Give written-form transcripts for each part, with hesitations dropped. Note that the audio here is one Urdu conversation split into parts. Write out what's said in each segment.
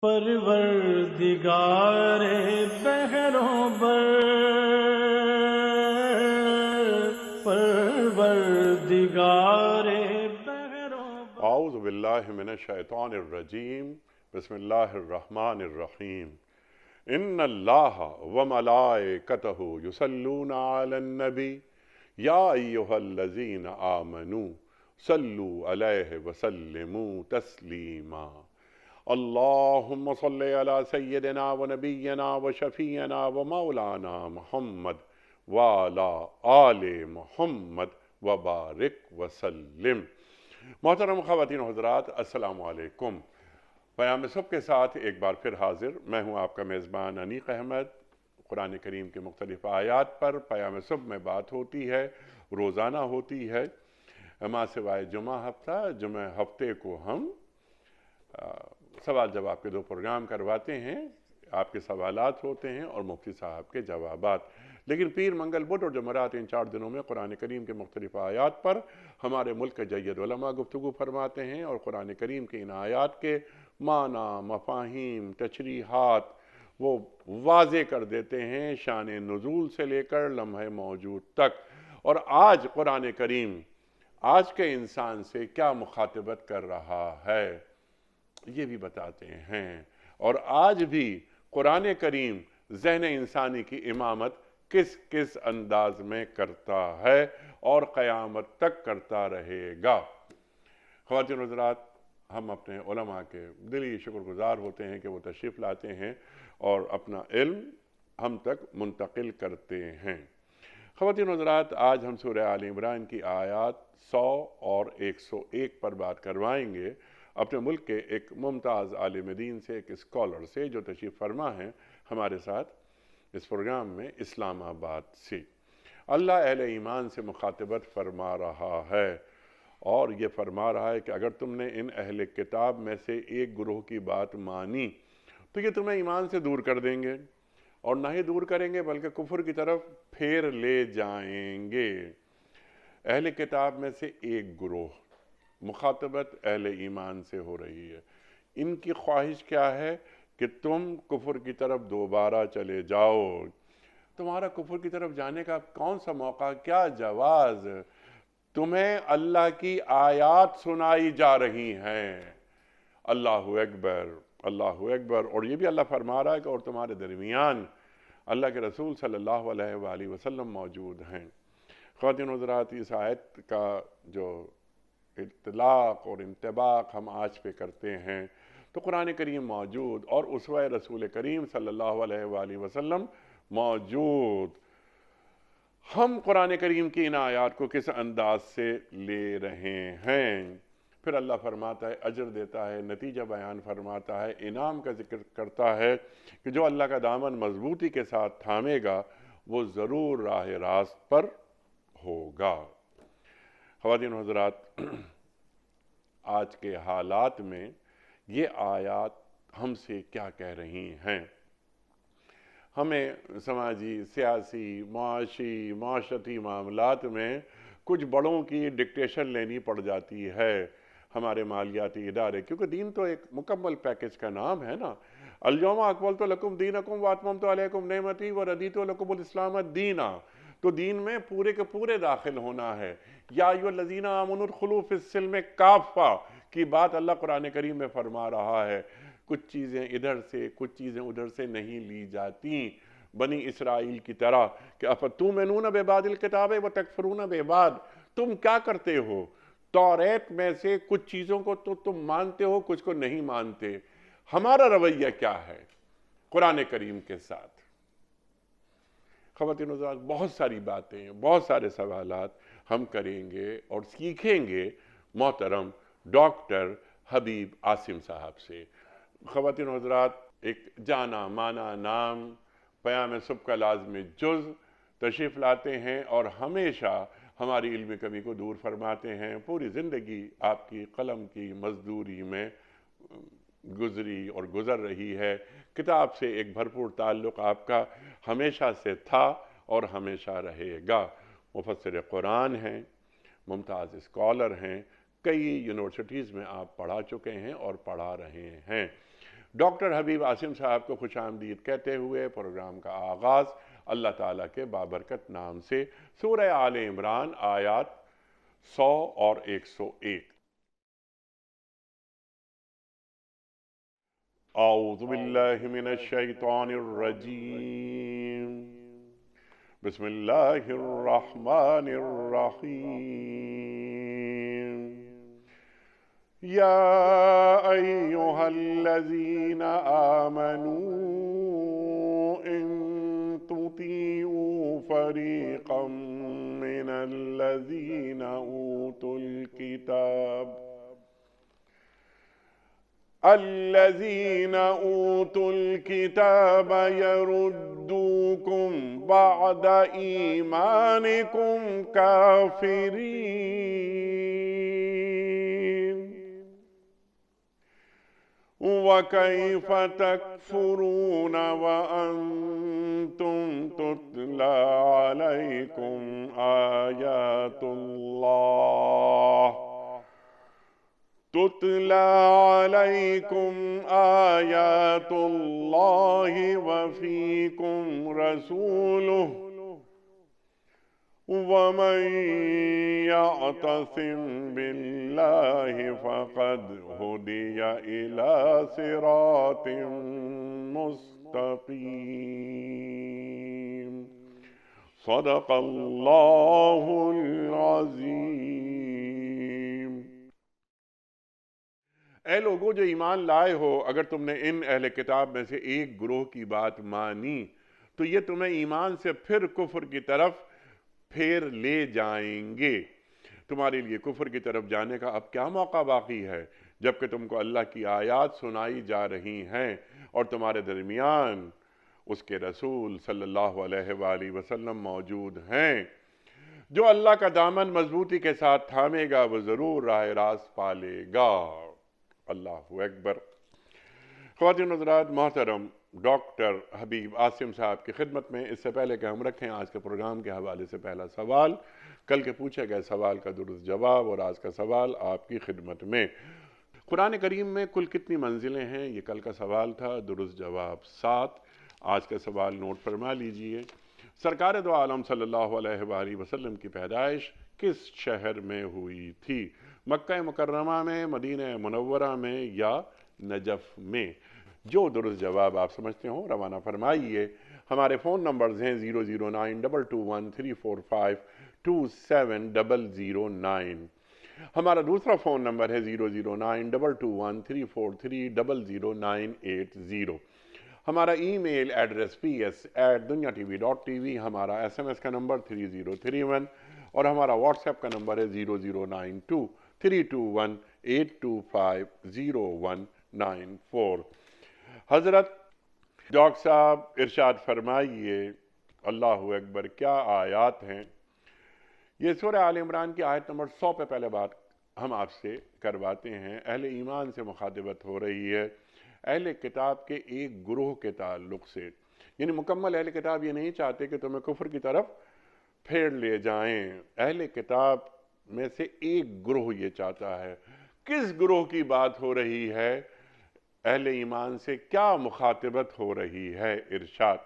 پروردگار بہروں بر، پروردگار بہروں بر۔ اعوذ باللہ من الشیطان الرجیم، بسم اللہ الرحمن الرحیم۔ ان اللہ وملائکتہ یصلون علی النبی یا ایہا الذین آمنوا صلوا علیہ وسلموا تسلیما۔ اللہم صل علی سیدنا و نبینا و شفیعنا و مولانا محمد وعلی آل محمد وبارک وسلم۔ محترم خواتین و حضرات، السلام علیکم۔ پیام صبح کے ساتھ ایک بار پھر حاضر میں ہوں آپ کا میزبان انیق احمد۔ قرآن کریم کے مختلف آیات پر پیام صبح میں بات ہوتی ہے، روزانہ ہوتی ہے، ماں سوائے جمعہ ہفتے کو ہم سوال جواب کے 2 پروگرام کرواتے ہیں۔ آپ کے سوالات ہوتے ہیں اور مفتی صاحب کے جوابات، لیکن پیر، منگل، بدھ اور جمعرات ان 4 دنوں میں قرآن کریم کے مختلف آیات پر ہمارے ملک کے جید علماء گفتگو فرماتے ہیں اور قرآن کریم کے ان آیات کے معنی، مفاہیم، تشریحات وہ واضح کر دیتے ہیں، شان نزول سے لے کر لمحہ موجود تک۔ اور آج قرآن کریم آج کے انسان سے کیا مخاطبت کر رہا ہے یہ بھی بتاتے ہیں، اور آج بھی قرآن کریم ذہن انسانی کی امامت کس کس انداز میں کرتا ہے اور قیامت تک کرتا رہے گا۔ خواتین و حضرات، ہم اپنے علماء کے دلی شکر گزار ہوتے ہیں کہ وہ تشریف لاتے ہیں اور اپنا علم ہم تک منتقل کرتے ہیں۔ خواتین و حضرات، آج ہم سورہ آل عمران کی آیات 100 اور 101 پر بات کروائیں گے اپنے ملک کے ایک ممتاز عالم دین سے، ایک اسکالر سے جو تشریف فرما ہیں ہمارے ساتھ اس پروگرام میں اسلام آباد سے۔ اللہ اہل ایمان سے مخاطبت فرما رہا ہے اور یہ فرما رہا ہے کہ اگر تم نے ان اہل کتاب میں سے ایک گروہ کی بات مانی تو یہ تمہیں ایمان سے دور کر دیں گے، اور نہ ہی دور کریں گے بلکہ کفر کی طرف پھیر لے جائیں گے۔ اہل کتاب میں سے ایک گروہ، مخاطبت اہل ایمان سے ہو رہی ہے۔ ان کی خواہش کیا ہے کہ تم کفر کی طرف دوبارہ چلے جاؤ۔ تمہارا کفر کی طرف جانے کا کون سا موقع، کیا جواز؟ تمہیں اللہ کی آیات سنائی جا رہی ہیں، اللہ اکبر، اللہ اکبر۔ اور یہ بھی اللہ فرما رہا ہے کہ اور تمہارے درمیان اللہ کے رسول صلی اللہ علیہ وآلہ وسلم موجود ہیں۔ خواتین و حضرات، اس آیت کا جو اطلاق اور انطباق ہم آج پہ کرتے ہیں تو قرآن کریم موجود اور اسوہ رسول کریم صلی اللہ علیہ وآلہ وسلم موجود۔ ہم قرآن کریم کی ان آیات کو کس انداز سے لے رہے ہیں؟ پھر اللہ فرماتا ہے، اجر دیتا ہے، نتیجہ بیان فرماتا ہے، انعام کا ذکر کرتا ہے کہ جو اللہ کا دامن مضبوطی کے ساتھ تھامے گا وہ ضرور راہ راست پر ہوگا۔ خواتین و حضرات، آج کے حالات میں یہ آیات ہم سے کیا کہہ رہی ہیں؟ ہمیں سماجی، سیاسی، معاشرتی معاملات میں کچھ بڑوں کی ڈکٹیشن لینی پڑ جاتی ہے ہمارے مالیاتی ادارے، کیونکہ دین تو ایک مکمل پیکج کا نام ہے نا۔ الیوم اکملت لکم دینکم واتممت علیکم نعمتی ورضیت لکم الاسلام دینا، تو دین میں پورے کے پورے داخل ہونا ہے۔ یا ایھا الذین آمنوا ادخلوا فی السلم کافہ کی بات اللہ قرآن کریم میں فرما رہا ہے۔ کچھ چیزیں ادھر سے کچھ چیزیں ادھر سے نہیں لی جاتی، بنی اسرائیل کی طرح کہ افتؤمنون ببعض الکتاب وتکفرون ببعض، تم کیا کرتے ہو؟ توریت میں سے کچھ چیزوں کو تو تم مانتے ہو، کچھ کو نہیں مانتے۔ ہمارا رویہ کیا ہے قرآن کریم کے ساتھ؟ خواتین و حضرات، بہت ساری باتیں، بہت سارے سوالات ہم کریں گے اور سیکھیں گے محترم ڈاکٹر حبیب عاصم صاحب سے۔ خواتین و حضرات، ایک جانا مانا نام پیام صبح کا لازمی جز تشریف لاتے ہیں اور ہمیشہ ہماری علمی کمی کو دور فرماتے ہیں۔ پوری زندگی آپ کی قلم کی مزدوری میں گزری اور گزر رہی ہے۔ کتاب سے ایک بھرپور تعلق آپ کا ہمیشہ سے تھا اور ہمیشہ رہے گا۔ مفسر قرآن ہیں، ممتاز اسکالر ہیں، کئی یونیورسٹیز میں آپ پڑھا چکے ہیں اور پڑھا رہے ہیں۔ ڈاکٹر حبیب عاصم صاحب کو خوش آمدید کہتے ہوئے پروگرام کا آغاز اللہ تعالیٰ کے بابرکت نام سے سورہ آل عمران آیات 100 اور 101۔ اعوذ باللہ من الشیطان الرجیم، بسم اللہ الرحمن الرحیم۔ یا ایہا الذین آمنوا ان تطیعوا فریقا من الذین اوتوا الكتاب يردوكم بعد إيمانكم كافرين، وكيف تكفرون وأنتم تتلى عليكم آيات الله وفيكم رسوله، ومن يعتصم بالله فقد هدي إلى صراط مستقيم۔ صدق الله العظيم۔ اے لوگو جو ایمان لائے ہو، اگر تم نے ان اہل کتاب میں سے ایک گروہ کی بات مانی تو یہ تمہیں ایمان سے پھر کفر کی طرف پھیر لے جائیں گے۔ تمہارے لیے کفر کی طرف جانے کا اب کیا موقع باقی ہے جبکہ تم کو اللہ کی آیات سنائی جا رہی ہیں اور تمہارے درمیان اس کے رسول صلی اللہ علیہ وآلہ وسلم موجود ہیں۔ جو اللہ کا دامن مضبوطی کے ساتھ تھامے گا وہ ضرور راہ راست پالے گا۔ اللہ اکبر۔ خواتین حضرات، محترم ڈاکٹر حبیب عاصم صاحب کی خدمت میں اس سے پہلے کہ ہم رکھیں آج کے پروگرام کے حوالے سے پہلا سوال، کل کے پوچھے گئے سوال کا درست جواب اور آج کا سوال آپ کی خدمت میں۔ قرآن کریم میں کل کتنی منزلیں ہیں؟ یہ کل کا سوال تھا، درست جواب 7۔ آج کا سوال نوٹ فرما لیجئے۔ سرکار دو عالم صلی اللہ علیہ وآلہ وسلم کی پیدائش کس شہر میں ہوئی تھی؟ مکہ مکرمہ میں، مدینہ منورہ میں یا نجف میں؟ جو درست جواب آپ سمجھتے ہوں روانہ فرمائیے۔ ہمارے فون نمبرز ہیں 0092213452709۔ ہمارا دوسرا فون نمبر ہے 0092213430098۔ ہمارا ای میل ایڈریس ps@dunyatv.tv، ہمارا SMS کا نمبر 3031 اور ہمارا واٹس ایپ کا نمبر ہے 00923281250194۔ حضرت ڈاکٹر صاحب ارشاد فرمائیے، اللہ اکبر، کیا آیات ہیں؟ یہ سورہ آل عمران کی آیت نمبر 100 پہ پہلے بات ہم آپ سے کرواتے ہیں۔ اہل ایمان سے مخاطبت ہو رہی ہے اہل کتاب کے ایک گروہ کے تعلق سے، یعنی مکمل اہل کتاب یہ نہیں چاہتے کہ تمہیں کفر کی طرف پھیر لے جائیں، اہل کتاب میں سے ایک گروہ یہ چاہتا ہے۔ کس گروہ کی بات ہو رہی ہے؟ اہل ایمان سے کیا مخاطبت ہو رہی ہے؟ ارشاد۔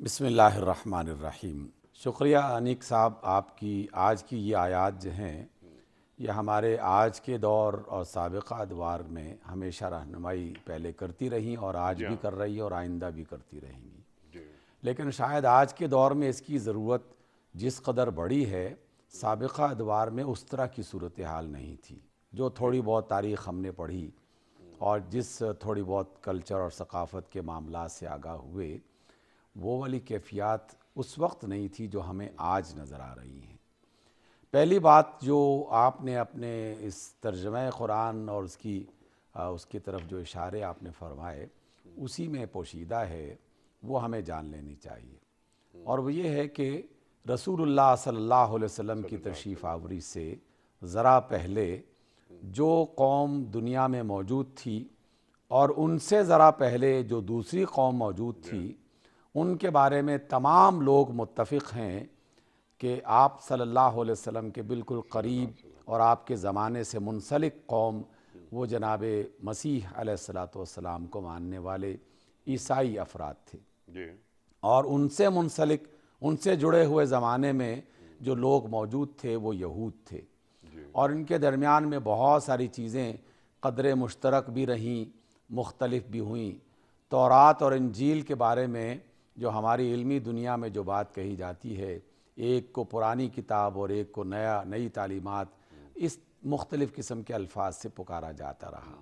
بسم اللہ الرحمن الرحیم۔ شکریہ انیک صاحب، آپ کی آج کی یہ آیات جو ہیں یہ ہمارے آج کے دور اور سابقہ ادوار میں ہمیشہ رہنمائی پہلے کرتی رہیں اور آج بھی کر رہی اور آئندہ بھی کرتی رہیں گی، لیکن شاید آج کے دور میں اس کی ضرورت جس قدر بڑی ہے سابقہ ادوار میں اس طرح کی صورتحال نہیں تھی۔ جو تھوڑی بہت تاریخ ہم نے پڑھی اور جس تھوڑی بہت کلچر اور ثقافت کے معاملات سے آگاہ ہوئے، وہ والی کیفیات اس وقت نہیں تھی جو ہمیں آج نظر آ رہی ہیں۔ پہلی بات جو آپ نے اپنے اس ترجمہ قرآن اور اس کی طرف جو اشارے آپ نے فرمائے اسی میں پوشیدہ ہے، وہ ہمیں جان لینی چاہیے، اور وہ یہ ہے کہ رسول اللہ صلی اللہ علیہ وسلم کی تشریف آوری سے ذرا پہلے جو قوم دنیا میں موجود تھی اور ان سے ذرا پہلے جو دوسری قوم موجود تھی، ان کے بارے میں تمام لوگ متفق ہیں کہ آپ صلی اللہ علیہ وسلم کے بالکل قریب اور آپ کے زمانے سے منسلک قوم وہ جناب مسیح علیہ الصلاۃ والسلام کو ماننے والے عیسائی افراد تھے، جی اور ان سے منسلک، ان سے جڑے ہوئے زمانے میں جو لوگ موجود تھے وہ یہود تھے، اور ان کے درمیان میں بہت ساری چیزیں قدر مشترک بھی رہیں، مختلف بھی ہوئیں۔ تورات اور انجیل کے بارے میں جو ہماری علمی دنیا میں جو بات کہی جاتی ہے، ایک کو پرانی کتاب اور ایک کو نئی تعلیمات، اس مختلف قسم کے الفاظ سے پکارا جاتا رہا۔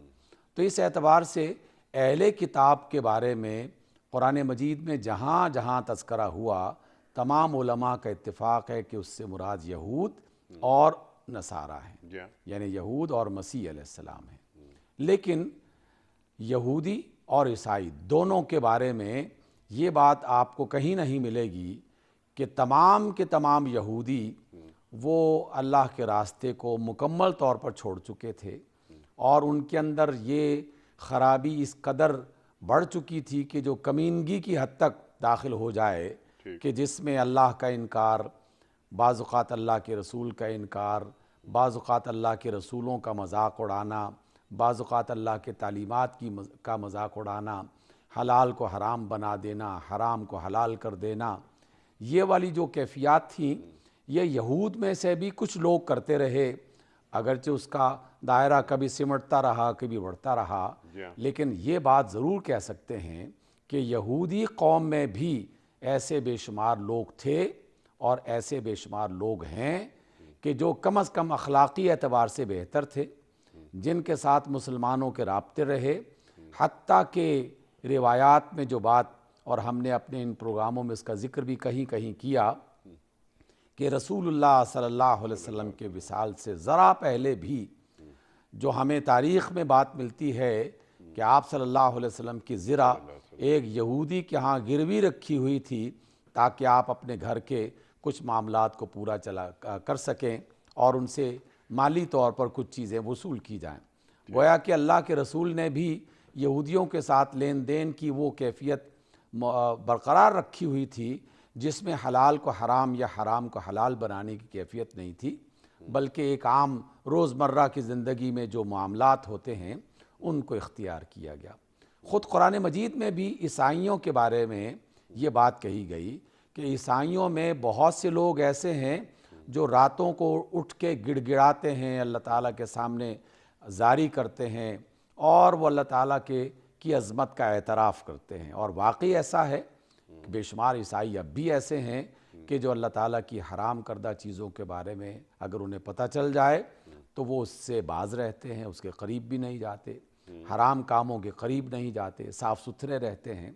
تو اس اعتبار سے اہل کتاب کے بارے میں قرآن مجید میں جہاں جہاں تذکرہ ہوا، تمام علماء کا اتفاق ہے کہ اس سے مراد یہود اور نصارہ ہیں، یعنی یہود اور مسیح علیہ السلام ہیں۔ لیکن یہودی اور عیسائی دونوں کے بارے میں یہ بات آپ کو کہیں نہیں ملے گی کہ تمام کے تمام یہودی وہ اللہ کے راستے کو مکمل طور پر چھوڑ چکے تھے، اور ان کے اندر یہ خرابی اس قدر بڑھ چکی تھی کہ جو کمینگی کی حد تک داخل ہو جائے کہ جس میں اللہ کا انکار، بعض اوقات اللہ کے رسول کا انکار، بعض اوقات اللہ کے رسولوں کا مذاق اڑانا، بعض اوقات اللہ کے تعلیمات کا مذاق اڑانا، حلال کو حرام بنا دینا، حرام کو حلال کر دینا، یہ والی جو کیفیات تھیں یہ یہود میں سے بھی کچھ لوگ کرتے رہے، اگرچہ اس کا دائرہ کبھی سمٹتا رہا کبھی بڑھتا رہا، لیکن یہ بات ضرور کہہ سکتے ہیں کہ یہودی قوم میں بھی ایسے بے شمار لوگ تھے اور ایسے بے شمار لوگ ہیں کہ جو کم از کم اخلاقی اعتبار سے بہتر تھے، جن کے ساتھ مسلمانوں کے رابطے رہے، حتیٰ کہ روایات میں جو بات، اور ہم نے اپنے ان پروگراموں میں اس کا ذکر بھی کہیں کہیں کیا کہ رسول اللہ صلی اللہ علیہ وسلم کے وصال سے ذرا پہلے بھی جو ہمیں تاریخ میں بات ملتی ہے کہ آپ صلی اللہ علیہ وسلم کی زرہ ایک یہودی کے ہاں گروی رکھی ہوئی تھی تاکہ آپ اپنے گھر کے کچھ معاملات کو پورا کر سکیں اور ان سے مالی طور پر کچھ چیزیں وصول کی جائیں۔ گویا کہ اللہ کے رسول نے بھی یہودیوں کے ساتھ لین دین کی وہ کیفیت برقرار رکھی ہوئی تھی جس میں حلال کو حرام یا حرام کو حلال بنانے کی کیفیت نہیں تھی، بلکہ ایک عام روزمرہ کی زندگی میں جو معاملات ہوتے ہیں ان کو اختیار کیا گیا۔ خود قرآن مجید میں بھی عیسائیوں کے بارے میں یہ بات کہی گئی کہ عیسائیوں میں بہت سے لوگ ایسے ہیں جو راتوں کو اٹھ کے گڑ گڑاتے ہیں، اللہ تعالیٰ کے سامنے زاری کرتے ہیں اور وہ اللہ تعالیٰ کی عظمت کا اعتراف کرتے ہیں، اور واقعی ایسا ہے کہ بے شمار عیسائی اب بھی ایسے ہیں کہ جو اللہ تعالیٰ کی حرام کردہ چیزوں کے بارے میں اگر انہیں پتہ چل جائے تو وہ اس سے باز رہتے ہیں، اس کے قریب بھی نہیں جاتے، حرام کاموں کے قریب نہیں جاتے، صاف ستھرے رہتے ہیں۔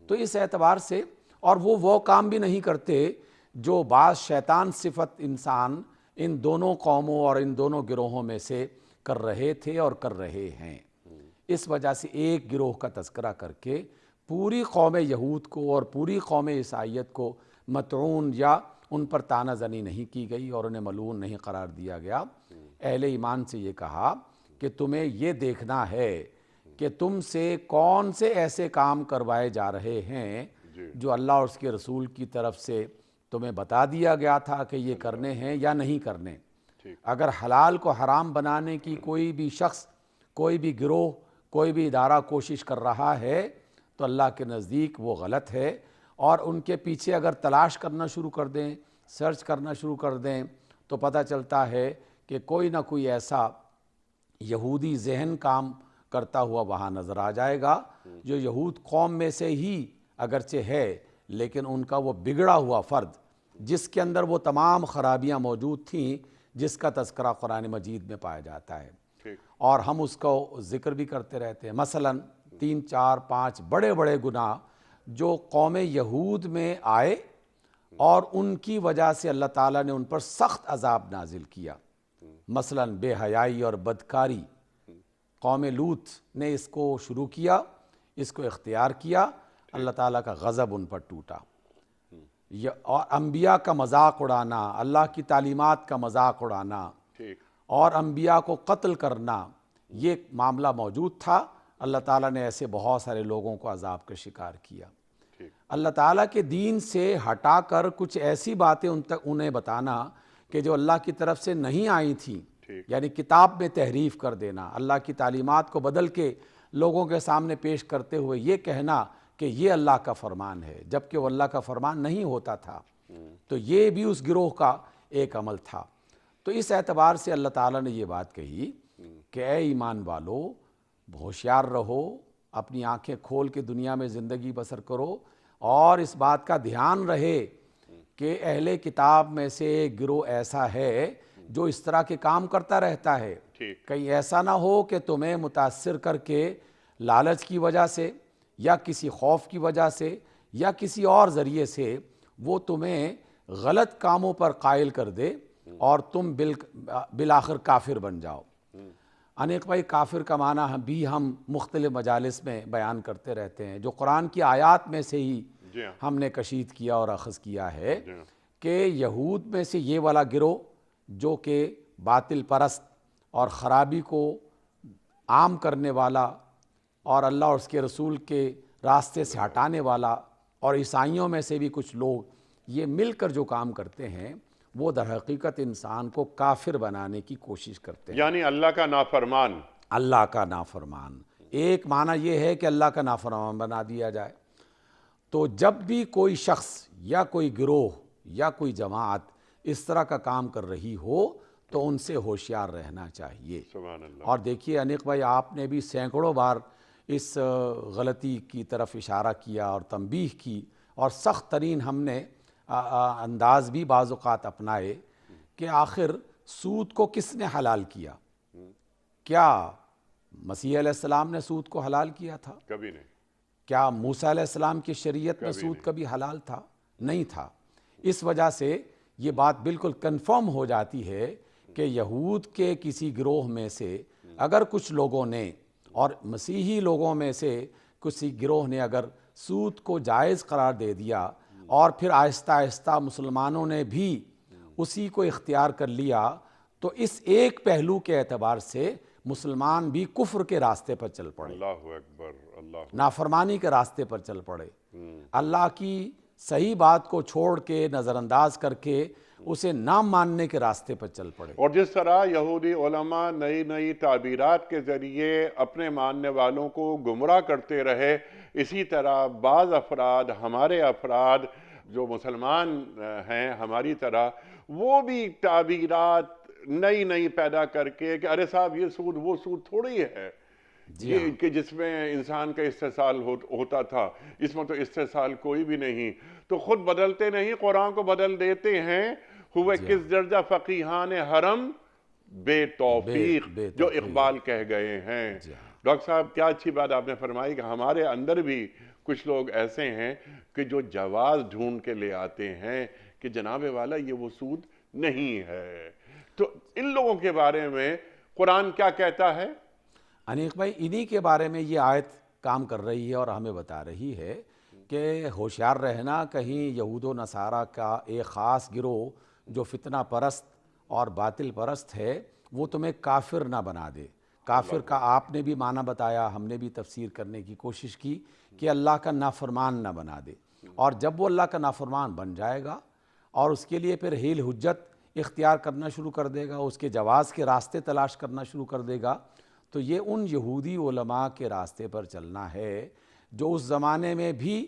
تو اس اعتبار سے، اور وہ کام بھی نہیں کرتے جو بعض شیطان صفت انسان ان دونوں قوموں اور ان دونوں گروہوں میں سے کر رہے تھے اور کر رہے ہیں۔ اس وجہ سے ایک گروہ کا تذکرہ کر کے پوری قوم یہود کو اور پوری قوم عیسائیت کو مطعون یا ان پر طعنہ زنی نہیں کی گئی اور انہیں ملعون نہیں قرار دیا گیا۔ اہل ایمان سے یہ کہا کہ تمہیں یہ دیکھنا ہے کہ تم سے کون سے ایسے کام کروائے جا رہے ہیں جو اللہ اور اس کے رسول کی طرف سے تمہیں بتا دیا گیا تھا کہ یہ کرنے ہیں یا نہیں کرنے۔ اگر حلال کو حرام بنانے کی کوئی بھی شخص، کوئی بھی گروہ، کوئی بھی ادارہ کوشش کر رہا ہے تو اللہ کے نزدیک وہ غلط ہے، اور ان کے پیچھے اگر تلاش کرنا شروع کر دیں، سرچ کرنا شروع کر دیں تو پتہ چلتا ہے کہ کوئی نہ کوئی ایسا یہودی ذہن کام کرتا ہوا وہاں نظر آ جائے گا جو یہود قوم میں سے ہی اگرچہ ہے لیکن ان کا وہ بگڑا ہوا فرد جس کے اندر وہ تمام خرابیاں موجود تھیں جس کا تذکرہ قرآن مجید میں پایا جاتا ہے، اور ہم اس کو ذکر بھی کرتے رہتے ہیں۔ مثلا 3 4 5 بڑے بڑے گناہ جو قوم یہود میں آئے اور ان کی وجہ سے اللہ تعالیٰ نے ان پر سخت عذاب نازل کیا۔ مثلا بے حیائی اور بدکاری، قوم لوط نے اس کو شروع کیا، اس کو اختیار کیا، اللہ تعالیٰ کا غضب ان پر ٹوٹا۔ اور انبیاء کا مذاق اڑانا، اللہ کی تعلیمات کا مذاق اڑانا اور انبیاء کو قتل کرنا، یہ معاملہ موجود تھا۔ اللہ تعالیٰ نے ایسے بہت سارے لوگوں کو عذاب کا شکار کیا۔ اللہ تعالیٰ کے دین سے ہٹا کر کچھ ایسی باتیں انہیں بتانا کہ جو اللہ کی طرف سے نہیں آئی تھیں، ٹھیک یعنی کتاب میں تحریف کر دینا، اللہ کی تعلیمات کو بدل کے لوگوں کے سامنے پیش کرتے ہوئے یہ کہنا کہ یہ اللہ کا فرمان ہے، جبکہ وہ اللہ کا فرمان نہیں ہوتا تھا۔ تو یہ بھی اس گروہ کا ایک عمل تھا۔ تو اس اعتبار سے اللہ تعالیٰ نے یہ بات کہی کہ اے ایمان والو، ہوشیار رہو، اپنی آنکھیں کھول کے دنیا میں زندگی بسر کرو، اور اس بات کا دھیان رہے کہ اہل کتاب میں سے ایک گروہ ایسا ہے جو اس طرح کے کام کرتا رہتا ہے۔ ٹھیک کہیں ایسا نہ ہو کہ تمہیں متاثر کر کے لالچ کی وجہ سے یا کسی خوف کی وجہ سے یا کسی اور ذریعے سے وہ تمہیں غلط کاموں پر قائل کر دے اور تم بالآخر کافر بن جاؤ۔ انیق بھائی، کافر کا معنی بھی ہم مختلف مجالس میں بیان کرتے رہتے ہیں، جو قرآن کی آیات میں سے ہی جی ہاں ہم نے کشید کیا اور اخذ کیا ہے جی ہاں کہ یہود میں سے یہ والا گروہ جو کہ باطل پرست اور خرابی کو عام کرنے والا اور اللہ اور اس کے رسول کے راستے سے ہٹانے والا، اور عیسائیوں میں سے بھی کچھ لوگ یہ مل کر جو کام کرتے ہیں وہ در حقیقت انسان کو کافر بنانے کی کوشش کرتے ہیں، یعنی اللہ کا نافرمان۔ اللہ کا نافرمان۔ ایک معنی یہ ہے کہ اللہ کا نافرمان بنا دیا جائے۔ تو جب بھی کوئی شخص یا کوئی گروہ یا کوئی جماعت اس طرح کا کام کر رہی ہو تو ان سے ہوشیار رہنا چاہیے۔ سبحان اللہ۔ اور دیکھیے انیق بھائی، آپ نے بھی سینکڑوں بار اس غلطی کی طرف اشارہ کیا اور تنبیہ کی، اور سخت ترین ہم نے انداز بھی بعض اوقات اپنائے کہ آخر سود کو کس نے حلال کیا؟ کیا مسیح علیہ السلام نے سود کو حلال کیا تھا؟ کبھی نہیں۔ کیا موسیٰ علیہ السلام کی شریعت میں سود کبھی حلال تھا؟ نہیں تھا۔ اس وجہ سے یہ بات بالکل کنفرم ہو جاتی ہے کہ یہود کے کسی گروہ میں سے اگر کچھ لوگوں نے اور مسیحی لوگوں میں سے کسی گروہ نے اگر سود کو جائز قرار دے دیا اور پھر آہستہ آہستہ مسلمانوں نے بھی اسی کو اختیار کر لیا، تو اس ایک پہلو کے اعتبار سے مسلمان بھی کفر کے راستے پر چل پڑے، اللہ اکبر، اللہ۔ نافرمانی کے راستے پر چل پڑے، اللہ کی صحیح بات کو چھوڑ کے نظر انداز کر کے اسے نہ ماننے کے راستے پر چل پڑے۔ اور جس طرح یہودی علماء نئی نئی تعبیرات کے ذریعے اپنے ماننے والوں کو گمراہ کرتے رہے، اسی طرح بعض افراد، ہمارے افراد جو مسلمان ہیں ہماری طرح، وہ بھی تعبیرات نئی نئی پیدا کر کے کہ ارے صاحب یہ سود وہ سود تھوڑی ہے یہ کہ جس میں انسان کا استحصال ہوتا تھا، اس میں تو استحصال کوئی بھی نہیں، تو خود بدلتے نہیں، قرآن کو بدل دیتے ہیں۔ ہوئے کس درجہ فقیہان حرم بے توفیق، جو اقبال کہہ گئے ہیں۔ ڈاکٹر صاحب، کیا اچھی بات آپ نے فرمائی کہ ہمارے اندر بھی کچھ لوگ ایسے ہیں کہ جو جواز ڈھونڈ کے لے آتے ہیں کہ جناب والا یہ وہ سود نہیں ہے۔ تو ان لوگوں کے بارے میں قرآن کیا کہتا ہے؟ انیق بھائی، انہی کے بارے میں یہ آیت کام کر رہی ہے اور ہمیں بتا رہی ہے کہ ہوشیار رہنا، کہیں یہود و نصارہ کا ایک خاص گروہ جو فتنہ پرست اور باطل پرست ہے وہ تمہیں کافر نہ بنا دے۔ کافر کا آپ نے بھی معنی بتایا، ہم نے بھی تفسیر کرنے کی کوشش کی کہ اللہ کا نافرمان نہ بنا دے، اور جب وہ اللہ کا نافرمان بن جائے گا اور اس کے لیے پھر حیل حجت اختیار کرنا شروع کر دے گا، اس کے جواز کے راستے تلاش کرنا شروع کر دے گا، تو یہ ان یہودی علماء کے راستے پر چلنا ہے جو اس زمانے میں بھی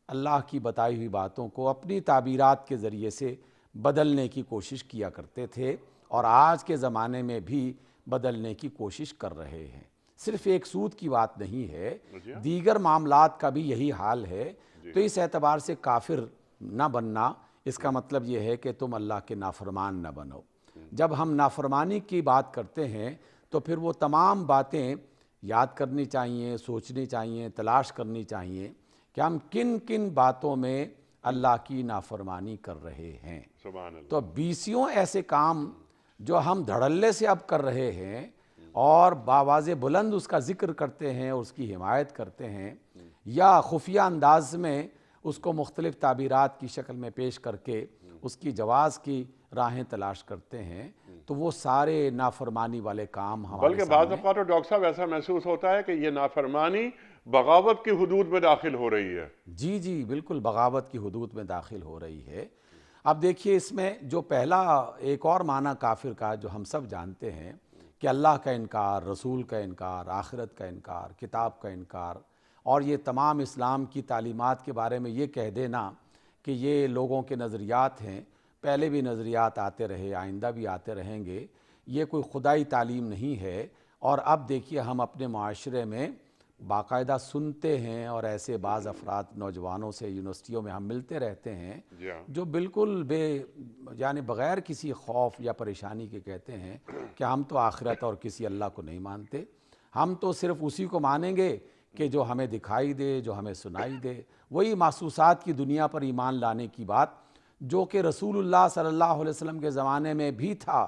اللہ کی بتائی ہوئی باتوں کو اپنی تعبیرات کے ذریعے سے بدلنے کی کوشش کیا کرتے تھے، اور آج کے زمانے میں بھی بدلنے کی کوشش کر رہے ہیں۔ صرف ایک سود کی بات نہیں ہے، دیگر معاملات کا بھی یہی حال ہے۔ تو اس اعتبار سے کافر نہ بننا، اس کا مطلب یہ ہے کہ تم اللہ کے نافرمان نہ بنو۔ جب ہم نافرمانی کی بات کرتے ہیں تو پھر وہ تمام باتیں یاد کرنی چاہیے، سوچنی چاہیے، تلاش کرنی چاہیے کہ ہم کن کن باتوں میں اللہ کی نافرمانی کر رہے ہیں۔ سبحان اللہ۔ تو بیسیوں ایسے کام جو ہم دھڑلے سے اب کر رہے ہیں اور باواز بلند اس کا ذکر کرتے ہیں، اس کی حمایت کرتے ہیں، یا خفیہ انداز میں اس کو مختلف تعبیرات کی شکل میں پیش کر کے اس کی جواز کی راہیں تلاش کرتے ہیں، تو وہ سارے نافرمانی والے کام ہمارے بلکہ بعض اوقات ڈاکٹر صاحب ایسا محسوس ہوتا ہے کہ یہ نافرمانی بغاوت کی حدود میں داخل ہو رہی ہے۔ جی بالکل، بغاوت کی حدود میں داخل ہو رہی ہے۔ اب دیکھیے اس میں جو پہلا ایک اور معنی کافر کا جو ہم سب جانتے ہیں کہ اللہ کا انکار، رسول کا انکار، آخرت کا انکار، کتاب کا انکار، اور یہ تمام اسلام کی تعلیمات کے بارے میں یہ کہہ دینا کہ یہ لوگوں کے نظریات ہیں، پہلے بھی نظریات آتے رہے، آئندہ بھی آتے رہیں گے، یہ کوئی خدائی تعلیم نہیں ہے۔ اور اب دیکھیے ہم اپنے معاشرے میں باقاعدہ سنتے ہیں، اور ایسے بعض افراد نوجوانوں سے یونیورسٹیوں میں ہم ملتے رہتے ہیں جی ہاں، جو بالکل یعنی بغیر کسی خوف یا پریشانی کے کہتے ہیں کہ ہم تو آخرت اور کسی اللہ کو نہیں مانتے، ہم تو صرف اسی کو مانیں گے کہ جو ہمیں دکھائی دے، جو ہمیں سنائی دے، وہی محسوسات کی دنیا پر ایمان لانے کی بات جو کہ رسول اللہ صلی اللہ علیہ وسلم کے زمانے میں بھی تھا۔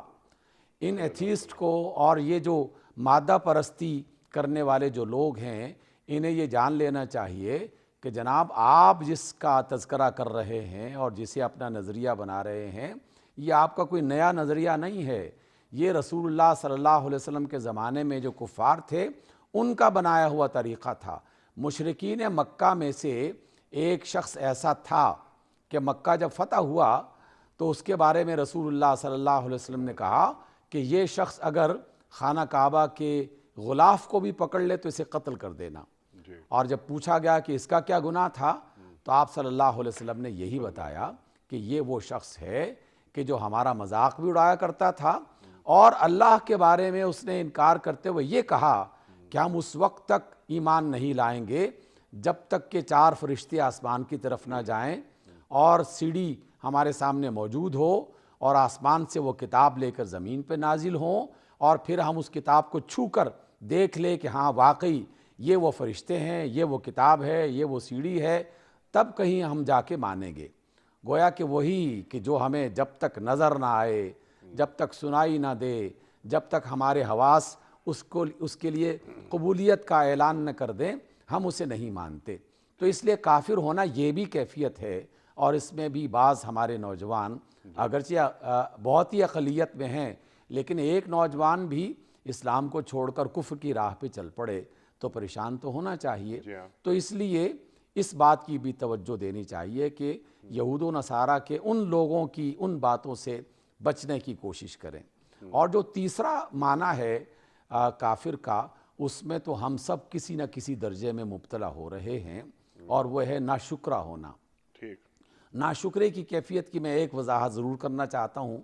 ان ایتھیسٹ کو اور یہ جو مادہ پرستی کرنے والے جو لوگ ہیں، انہیں یہ جان لینا چاہیے کہ جناب آپ جس کا تذکرہ کر رہے ہیں اور جسے اپنا نظریہ بنا رہے ہیں، یہ آپ کا کوئی نیا نظریہ نہیں ہے، یہ رسول اللہ صلی اللہ علیہ وسلم کے زمانے میں جو کفار تھے ان کا بنایا ہوا طریقہ تھا۔ مشرکین مکہ میں سے ایک شخص ایسا تھا کہ مکہ جب فتح ہوا تو اس کے بارے میں رسول اللہ صلی اللہ علیہ وسلم نے کہا کہ یہ شخص اگر خانہ کعبہ کے غلاف کو بھی پکڑ لے تو اسے قتل کر دینا۔ اور جب پوچھا گیا کہ اس کا کیا گناہ تھا تو آپ صلی اللہ علیہ وسلم نے یہی بتایا کہ یہ وہ شخص ہے کہ جو ہمارا مذاق بھی اڑایا کرتا تھا، اور اللہ کے بارے میں اس نے انکار کرتے ہوئے یہ کہا کہ ہم اس وقت تک ایمان نہیں لائیں گے جب تک کہ 4 فرشتے آسمان کی طرف نہ جائیں اور سیڑھی ہمارے سامنے موجود ہو اور آسمان سے وہ کتاب لے کر زمین پہ نازل ہوں، اور پھر ہم اس کتاب کو چھو کر دیکھ لیں کہ ہاں واقعی یہ وہ فرشتے ہیں، یہ وہ کتاب ہے، یہ وہ سیڑھی ہے، تب کہیں ہم جا کے مانیں گے۔ گویا کہ وہی کہ جو ہمیں جب تک نظر نہ آئے، جب تک سنائی نہ دے، جب تک ہمارے حواس اس کے لیے قبولیت کا اعلان نہ کر دیں، ہم اسے نہیں مانتے۔ تو اس لیے کافر ہونا یہ بھی کیفیت ہے، اور اس میں بھی بعض ہمارے نوجوان اگرچہ بہت ہی اقلیت میں ہیں، لیکن ایک نوجوان بھی اسلام کو چھوڑ کر کفر کی راہ پہ چل پڑے تو پریشان تو ہونا چاہیے۔ تو اس لیے اس بات کی بھی توجہ دینی چاہیے کہ یہود و نصارہ کے ان لوگوں کی ان باتوں سے بچنے کی کوشش کریں۔ اور جو تیسرا معنی ہے کافر کا، اس میں تو ہم سب کسی نہ کسی درجے میں مبتلا ہو رہے ہیں، اور وہ ہے ناشکرہ ہونا۔ ناشکرے کی کیفیت کی میں ایک وضاحت ضرور کرنا چاہتا ہوں۔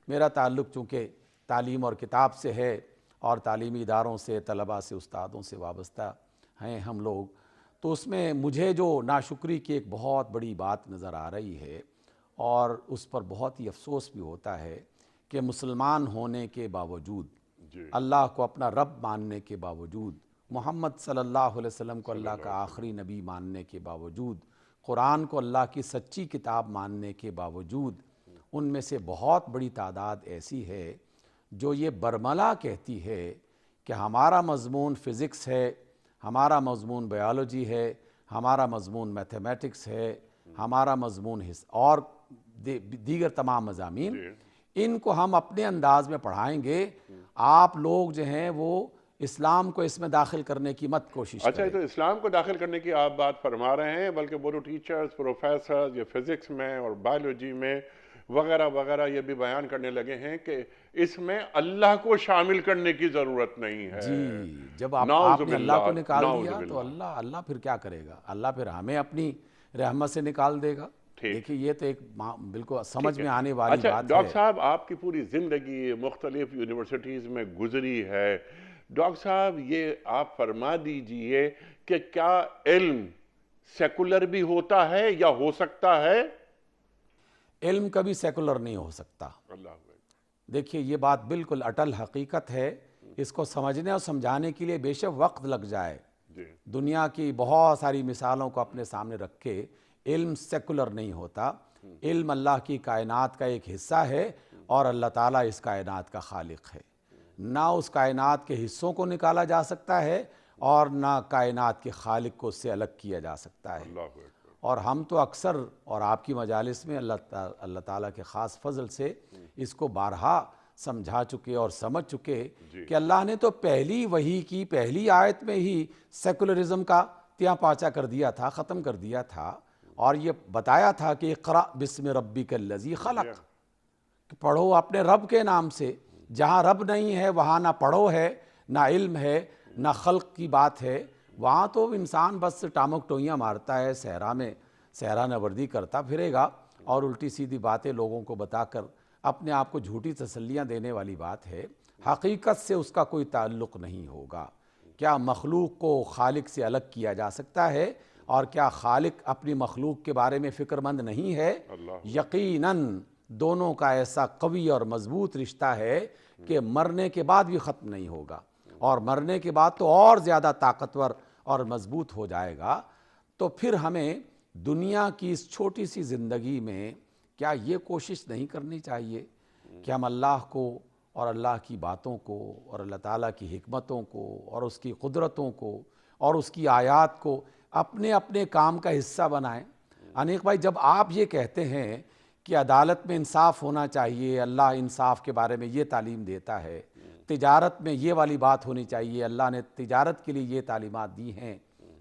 میرا تعلق چونکہ تعلیم اور کتاب سے ہے، اور تعلیمی اداروں سے، طلباء سے، استادوں سے وابستہ ہیں ہم لوگ، تو اس میں مجھے جو ناشکری کی ایک بہت بڑی بات نظر آ رہی ہے، اور اس پر بہت ہی افسوس بھی ہوتا ہے کہ مسلمان ہونے کے باوجود، اللہ کو اپنا رب ماننے کے باوجود، محمد صلی اللہ علیہ وسلم کو اللہ کا آخری نبی ماننے کے باوجود، قرآن کو اللہ کی سچی کتاب ماننے کے باوجود، ان میں سے بہت بڑی تعداد ایسی ہے جو یہ برملا کہتی ہے کہ ہمارا مضمون فزکس ہے، ہمارا مضمون بایولوجی ہے، ہمارا مضمون میتھمیٹکس ہے، ہمارا مضمون اور دیگر تمام مضامین، ان کو ہم اپنے انداز میں پڑھائیں گے۔ آپ لوگ جو ہیں وہ اسلام کو اس میں داخل کرنے کی مت کوشش کریں۔ اچھا، تو اسلام کو داخل کرنے کی آپ بات فرما رہے ہیں، بلکہ وہ ٹیچرز، پروفیسرز، یہ فزکس میں اور بایولوجی میں وغیرہ وغیرہ یہ بھی بیان کرنے لگے ہیں کہ اس میں اللہ کو شامل کرنے کی ضرورت نہیں ہے۔ جی، جب آپ نے اللہ کو نکال دیا تو اللہ پھر کیا کرے گا؟ اللہ پھر ہمیں اپنی رحمت سے نکال دے گا۔ دیکھیے یہ تو ایک بالکل سمجھ میں آنے والی بات ہے۔ ڈاکٹر صاحب، آپ کی پوری زندگی مختلف یونیورسٹیز میں گزری ہے، ڈاکٹر صاحب یہ آپ فرما دیجئے کہ کیا علم سیکولر بھی ہوتا ہے یا ہو سکتا ہے؟ علم کبھی سیکولر نہیں ہو سکتا۔ دیکھیے یہ بات بالکل اٹل حقیقت ہے، اس کو سمجھنے اور سمجھانے کے لیے بے شک وقت لگ جائے، دنیا کی بہت ساری مثالوں کو اپنے سامنے رکھ کے، علم سیکولر نہیں ہوتا۔ علم اللہ کی کائنات کا ایک حصہ ہے، اور اللہ تعالیٰ اس کائنات کا خالق ہے۔ نہ اس کائنات کے حصوں کو نکالا جا سکتا ہے، اور نہ کائنات کے خالق کو اس سے الگ کیا جا سکتا ہے۔ اور ہم تو اکثر، اور آپ کی مجالس میں اللہ تعالیٰ کے خاص فضل سے اس کو بارہا سمجھا چکے اور سمجھ چکے کہ اللہ نے تو پہلی وحی کی پہلی آیت میں ہی سیکولرزم کا تیا پاچا کر دیا تھا، ختم کر دیا تھا۔ اور یہ بتایا تھا کہ اقرأ بسم ربک الذی خلق، کہ پڑھو اپنے رب کے نام سے۔ جہاں رب نہیں ہے وہاں نہ پڑھو ہے، نہ علم ہے، نہ خلق کی بات ہے۔ وہاں تو انسان بس ٹامک ٹوئیاں مارتا ہے، صحرا میں صحرا نوردی کرتا پھرے گا اور الٹی سیدھی باتیں لوگوں کو بتا کر اپنے آپ کو جھوٹی تسلیاں دینے والی بات ہے۔ حقیقت سے اس کا کوئی تعلق نہیں ہوگا۔ کیا مخلوق کو خالق سے الگ کیا جا سکتا ہے؟ اور کیا خالق اپنی مخلوق کے بارے میں فکر مند نہیں ہے؟ یقیناً دونوں کا ایسا قوی اور مضبوط رشتہ ہے کہ مرنے کے بعد بھی ختم نہیں ہوگا، اور مرنے کے بعد تو اور زیادہ طاقتور اور مضبوط ہو جائے گا۔ تو پھر ہمیں دنیا کی اس چھوٹی سی زندگی میں کیا یہ کوشش نہیں کرنی چاہیے کہ ہم اللہ کو اور اللہ کی باتوں کو اور اللہ تعالیٰ کی حکمتوں کو اور اس کی قدرتوں کو اور اس کی آیات کو اپنے اپنے کام کا حصہ بنائیں؟ انیق بھائی، جب آپ یہ کہتے ہیں کہ عدالت میں انصاف ہونا چاہیے، اللہ انصاف کے بارے میں یہ تعلیم دیتا ہے، تجارت میں یہ والی بات ہونی چاہیے، اللہ نے تجارت کے لیے یہ تعلیمات دی ہیں،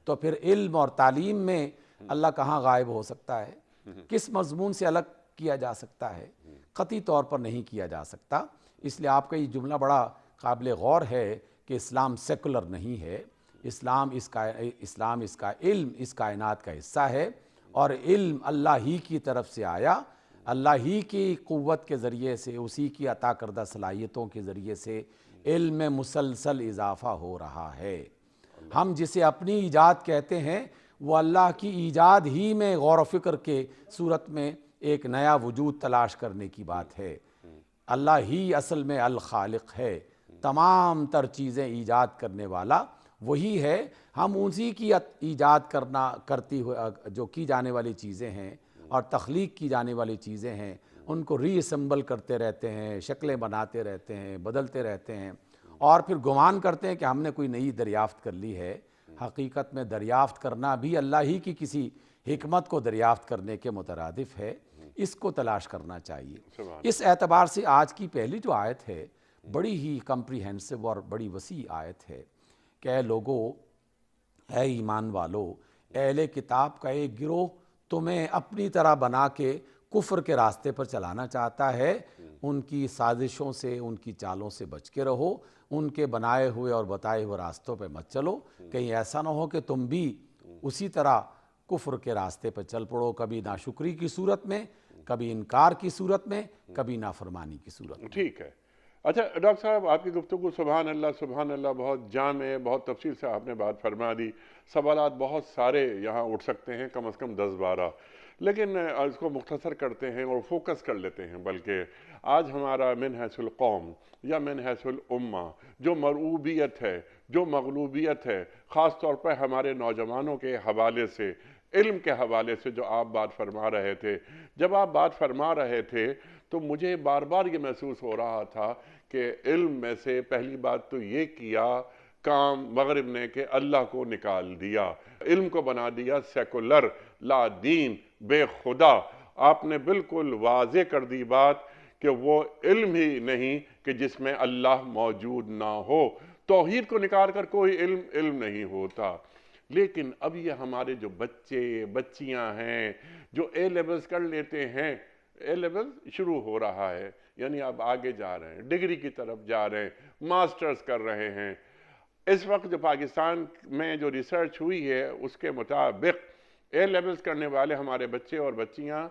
تو پھر علم اور تعلیم میں اللہ کہاں غائب ہو سکتا ہے؟ کس مضمون سے الگ کیا جا سکتا ہے؟ قطعی طور پر نہیں کیا جا سکتا۔ اس لیے آپ کا یہ جملہ بڑا قابل غور ہے کہ اسلام سیکولر نہیں ہے، اسلام اس کا علم اس کائنات کا حصہ ہے، اور علم اللہ ہی کی طرف سے آیا، اللہ ہی کی قوت کے ذریعے سے، اسی کی عطا کردہ صلاحیتوں کے ذریعے سے علم میں مسلسل اضافہ ہو رہا ہے۔ ہم جسے اپنی ایجاد کہتے ہیں وہ اللہ کی ایجاد ہی میں غور و فکر کے صورت میں ایک نیا وجود تلاش کرنے کی بات ہے۔ اللہ ہی اصل میں الخالق ہے، تمام تر چیزیں ایجاد کرنے والا وہی ہے۔ ہم اسی کی ایجاد کرتی ہوئے جو کی جانے والی چیزیں ہیں اور تخلیق کی جانے والی چیزیں ہیں، ان کو ری اسمبل کرتے رہتے ہیں، شکلیں بناتے رہتے ہیں، بدلتے رہتے ہیں، اور پھر گمان کرتے ہیں کہ ہم نے کوئی نئی دریافت کر لی ہے۔ حقیقت میں دریافت کرنا بھی اللہ ہی کی کسی حکمت کو دریافت کرنے کے مترادف ہے۔ اس کو تلاش کرنا چاہیے۔ اس اعتبار سے آج کی پہلی جو آیت ہے بڑی ہی کمپریہنسو اور بڑی وسیع آیت ہے کہ اے لوگو، اے ایمان والو، اہل کتاب کا ایک گروہ تمہیں اپنی طرح بنا کے کفر کے راستے پر چلانا چاہتا ہے۔ ان کی سازشوں سے، ان کی چالوں سے بچ کے رہو، ان کے بنائے ہوئے اور بتائے ہوئے راستوں پہ مت چلو، کہیں ایسا نہ ہو کہ تم بھی اسی طرح کفر کے راستے پہ چل پڑو، کبھی ناشکری کی صورت میں، کبھی انکار کی صورت میں، کبھی نافرمانی کی صورت میں۔ ٹھیک ہے۔ اچھا ڈاکٹر صاحب، آپ کی گفتگو سبحان اللہ بہت جامع، بہت تفصیل سے آپ نے بات فرما دی۔ سوالات بہت سارے یہاں اٹھ سکتے ہیں، کم از کم 10-12، لیکن اس کو مختصر کرتے ہیں اور فوکس کر لیتے ہیں۔ بلکہ آج ہمارا من حیث القوم یا من حیث الامہ جو مرعوبیت ہے، جو مغلوبیت ہے، خاص طور پر ہمارے نوجوانوں کے حوالے سے، علم کے حوالے سے جو آپ بات فرما رہے تھے، جب آپ بات فرما رہے تھے تو مجھے بار بار یہ محسوس ہو رہا تھا کہ علم میں سے پہلی بات تو یہ کیا کام مغرب نے کہ اللہ کو نکال دیا، علم کو بنا دیا سیکولر، لا دین، بے خدا۔ آپ نے بالکل واضح کر دی بات کہ وہ علم ہی نہیں کہ جس میں اللہ موجود نہ ہو۔ توحید کو نکال کر کوئی علم نہیں ہوتا۔ لیکن اب یہ ہمارے جو بچے بچیاں ہیں جو اے لیولز کر لیتے ہیں، اے لیول شروع ہو رہا ہے، یعنی اب آگے جا رہے ہیں، ڈگری کی طرف جا رہے ہیں، ماسٹرز کر رہے ہیں۔ اس وقت جو پاکستان میں جو ریسرچ ہوئی ہے اس کے مطابق اے لیولز کرنے والے ہمارے بچے اور بچیاں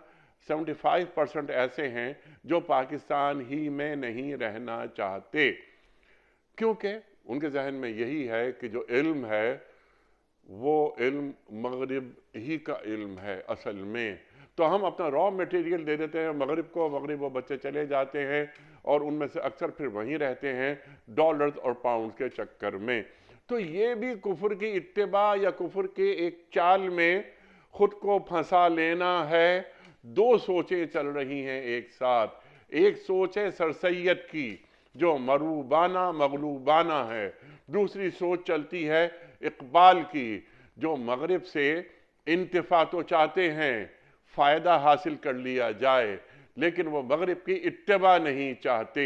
75% ایسے ہیں جو پاکستان ہی میں نہیں رہنا چاہتے، کیونکہ ان کے ذہن میں یہی ہے کہ جو علم ہے وہ علم مغرب ہی کا علم ہے اصل میں۔ تو ہم اپنا را میٹیریل دے دیتے ہیں مغرب کو، مغرب وہ بچے چلے جاتے ہیں اور ان میں سے اکثر پھر وہیں رہتے ہیں ڈالرز اور پاؤنڈز کے چکر میں۔ تو یہ بھی کفر کی اتباع یا کفر کے ایک چال میں خود کو پھنسا لینا ہے۔ دو سوچیں چل رہی ہیں ایک ساتھ، ایک سوچ ہے سر سید کی جو مروبانہ مغلوبانہ ہے، دوسری سوچ چلتی ہے اقبال کی جو مغرب سے انتفاع تو چاہتے ہیں، فائدہ حاصل کر لیا جائے، لیکن وہ مغرب کی اتباع نہیں چاہتے۔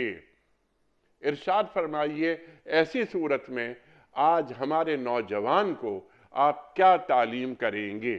ارشاد فرمائیے ایسی صورت میں آج ہمارے نوجوان کو آپ کیا تعلیم کریں گے؟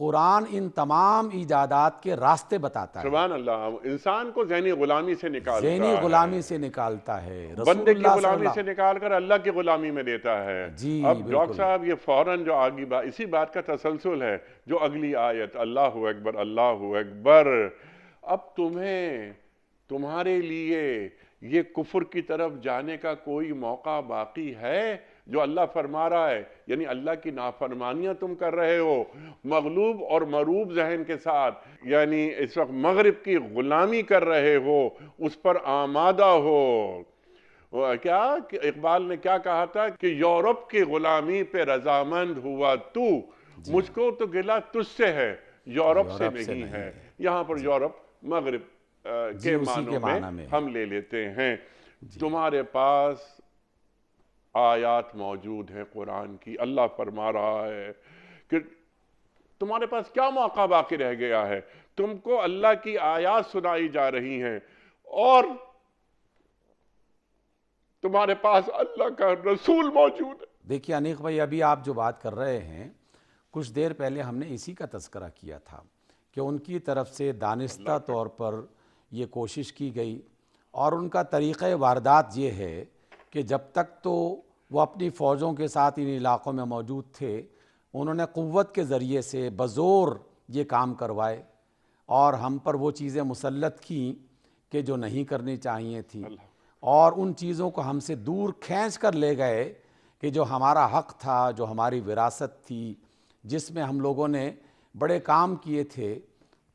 قرآن ان تمام ایجادات کے راستے بتاتا ہے، سبحان اللہ، انسان کو ذہنی غلامی سے نکالتا ذہنی ہے، غلامی سے نکالتا ہے، رسول بندے کی اللہ صلی غلامی اللہ سے نکال کر اللہ کی غلامی میں دیتا ہے۔ جی اب ڈاکٹر بالکل، صاحب یہ فوراً جو آگی بات، اسی بات کا تسلسل ہے جو اگلی آیت، اللہ اکبر اللہ اکبر۔ اب تمہارے لیے یہ کفر کی طرف جانے کا کوئی موقع باقی ہے؟ جو اللہ فرما رہا ہے، یعنی اللہ کی نافرمانیاں تم کر رہے ہو مغلوب اور مروب ذہن کے ساتھ، یعنی اس وقت مغرب کی غلامی کر رہے ہو، اس پر آمادہ ہو۔ کیا کہ اقبال نے کیا کہا تھا کہ یورپ کی غلامی پہ رضامند ہوا تو، مجھ کو تو گلہ تجھ سے ہے، یورپ سے نہیں ہے۔ یہاں پر یورپ مغرب کے معنوں میں ہم لے لیتے ہیں۔ تمہارے پاس آیات موجود ہیں قرآن کی، اللہ فرما رہا ہے کہ تمہارے پاس کیا موقع باقی رہ گیا ہے؟ تم کو اللہ کی آیات سنائی جا رہی ہیں اور تمہارے پاس اللہ کا رسول موجود ہے۔ دیکھیے انیق بھائی، ابھی آپ جو بات کر رہے ہیں، کچھ دیر پہلے ہم نے اسی کا تذکرہ کیا تھا کہ ان کی طرف سے دانستہ طور پر یہ کوشش کی گئی، اور ان کا طریقہ واردات یہ ہے کہ جب تک تو وہ اپنی فوجوں کے ساتھ ان علاقوں میں موجود تھے، انہوں نے قوت کے ذریعے سے بزور یہ کام کروائے اور ہم پر وہ چیزیں مسلط کیں کہ جو نہیں کرنی چاہیے تھیں، اور ان چیزوں کو ہم سے دور کھینچ کر لے گئے کہ جو ہمارا حق تھا، جو ہماری وراثت تھی، جس میں ہم لوگوں نے بڑے کام کیے تھے۔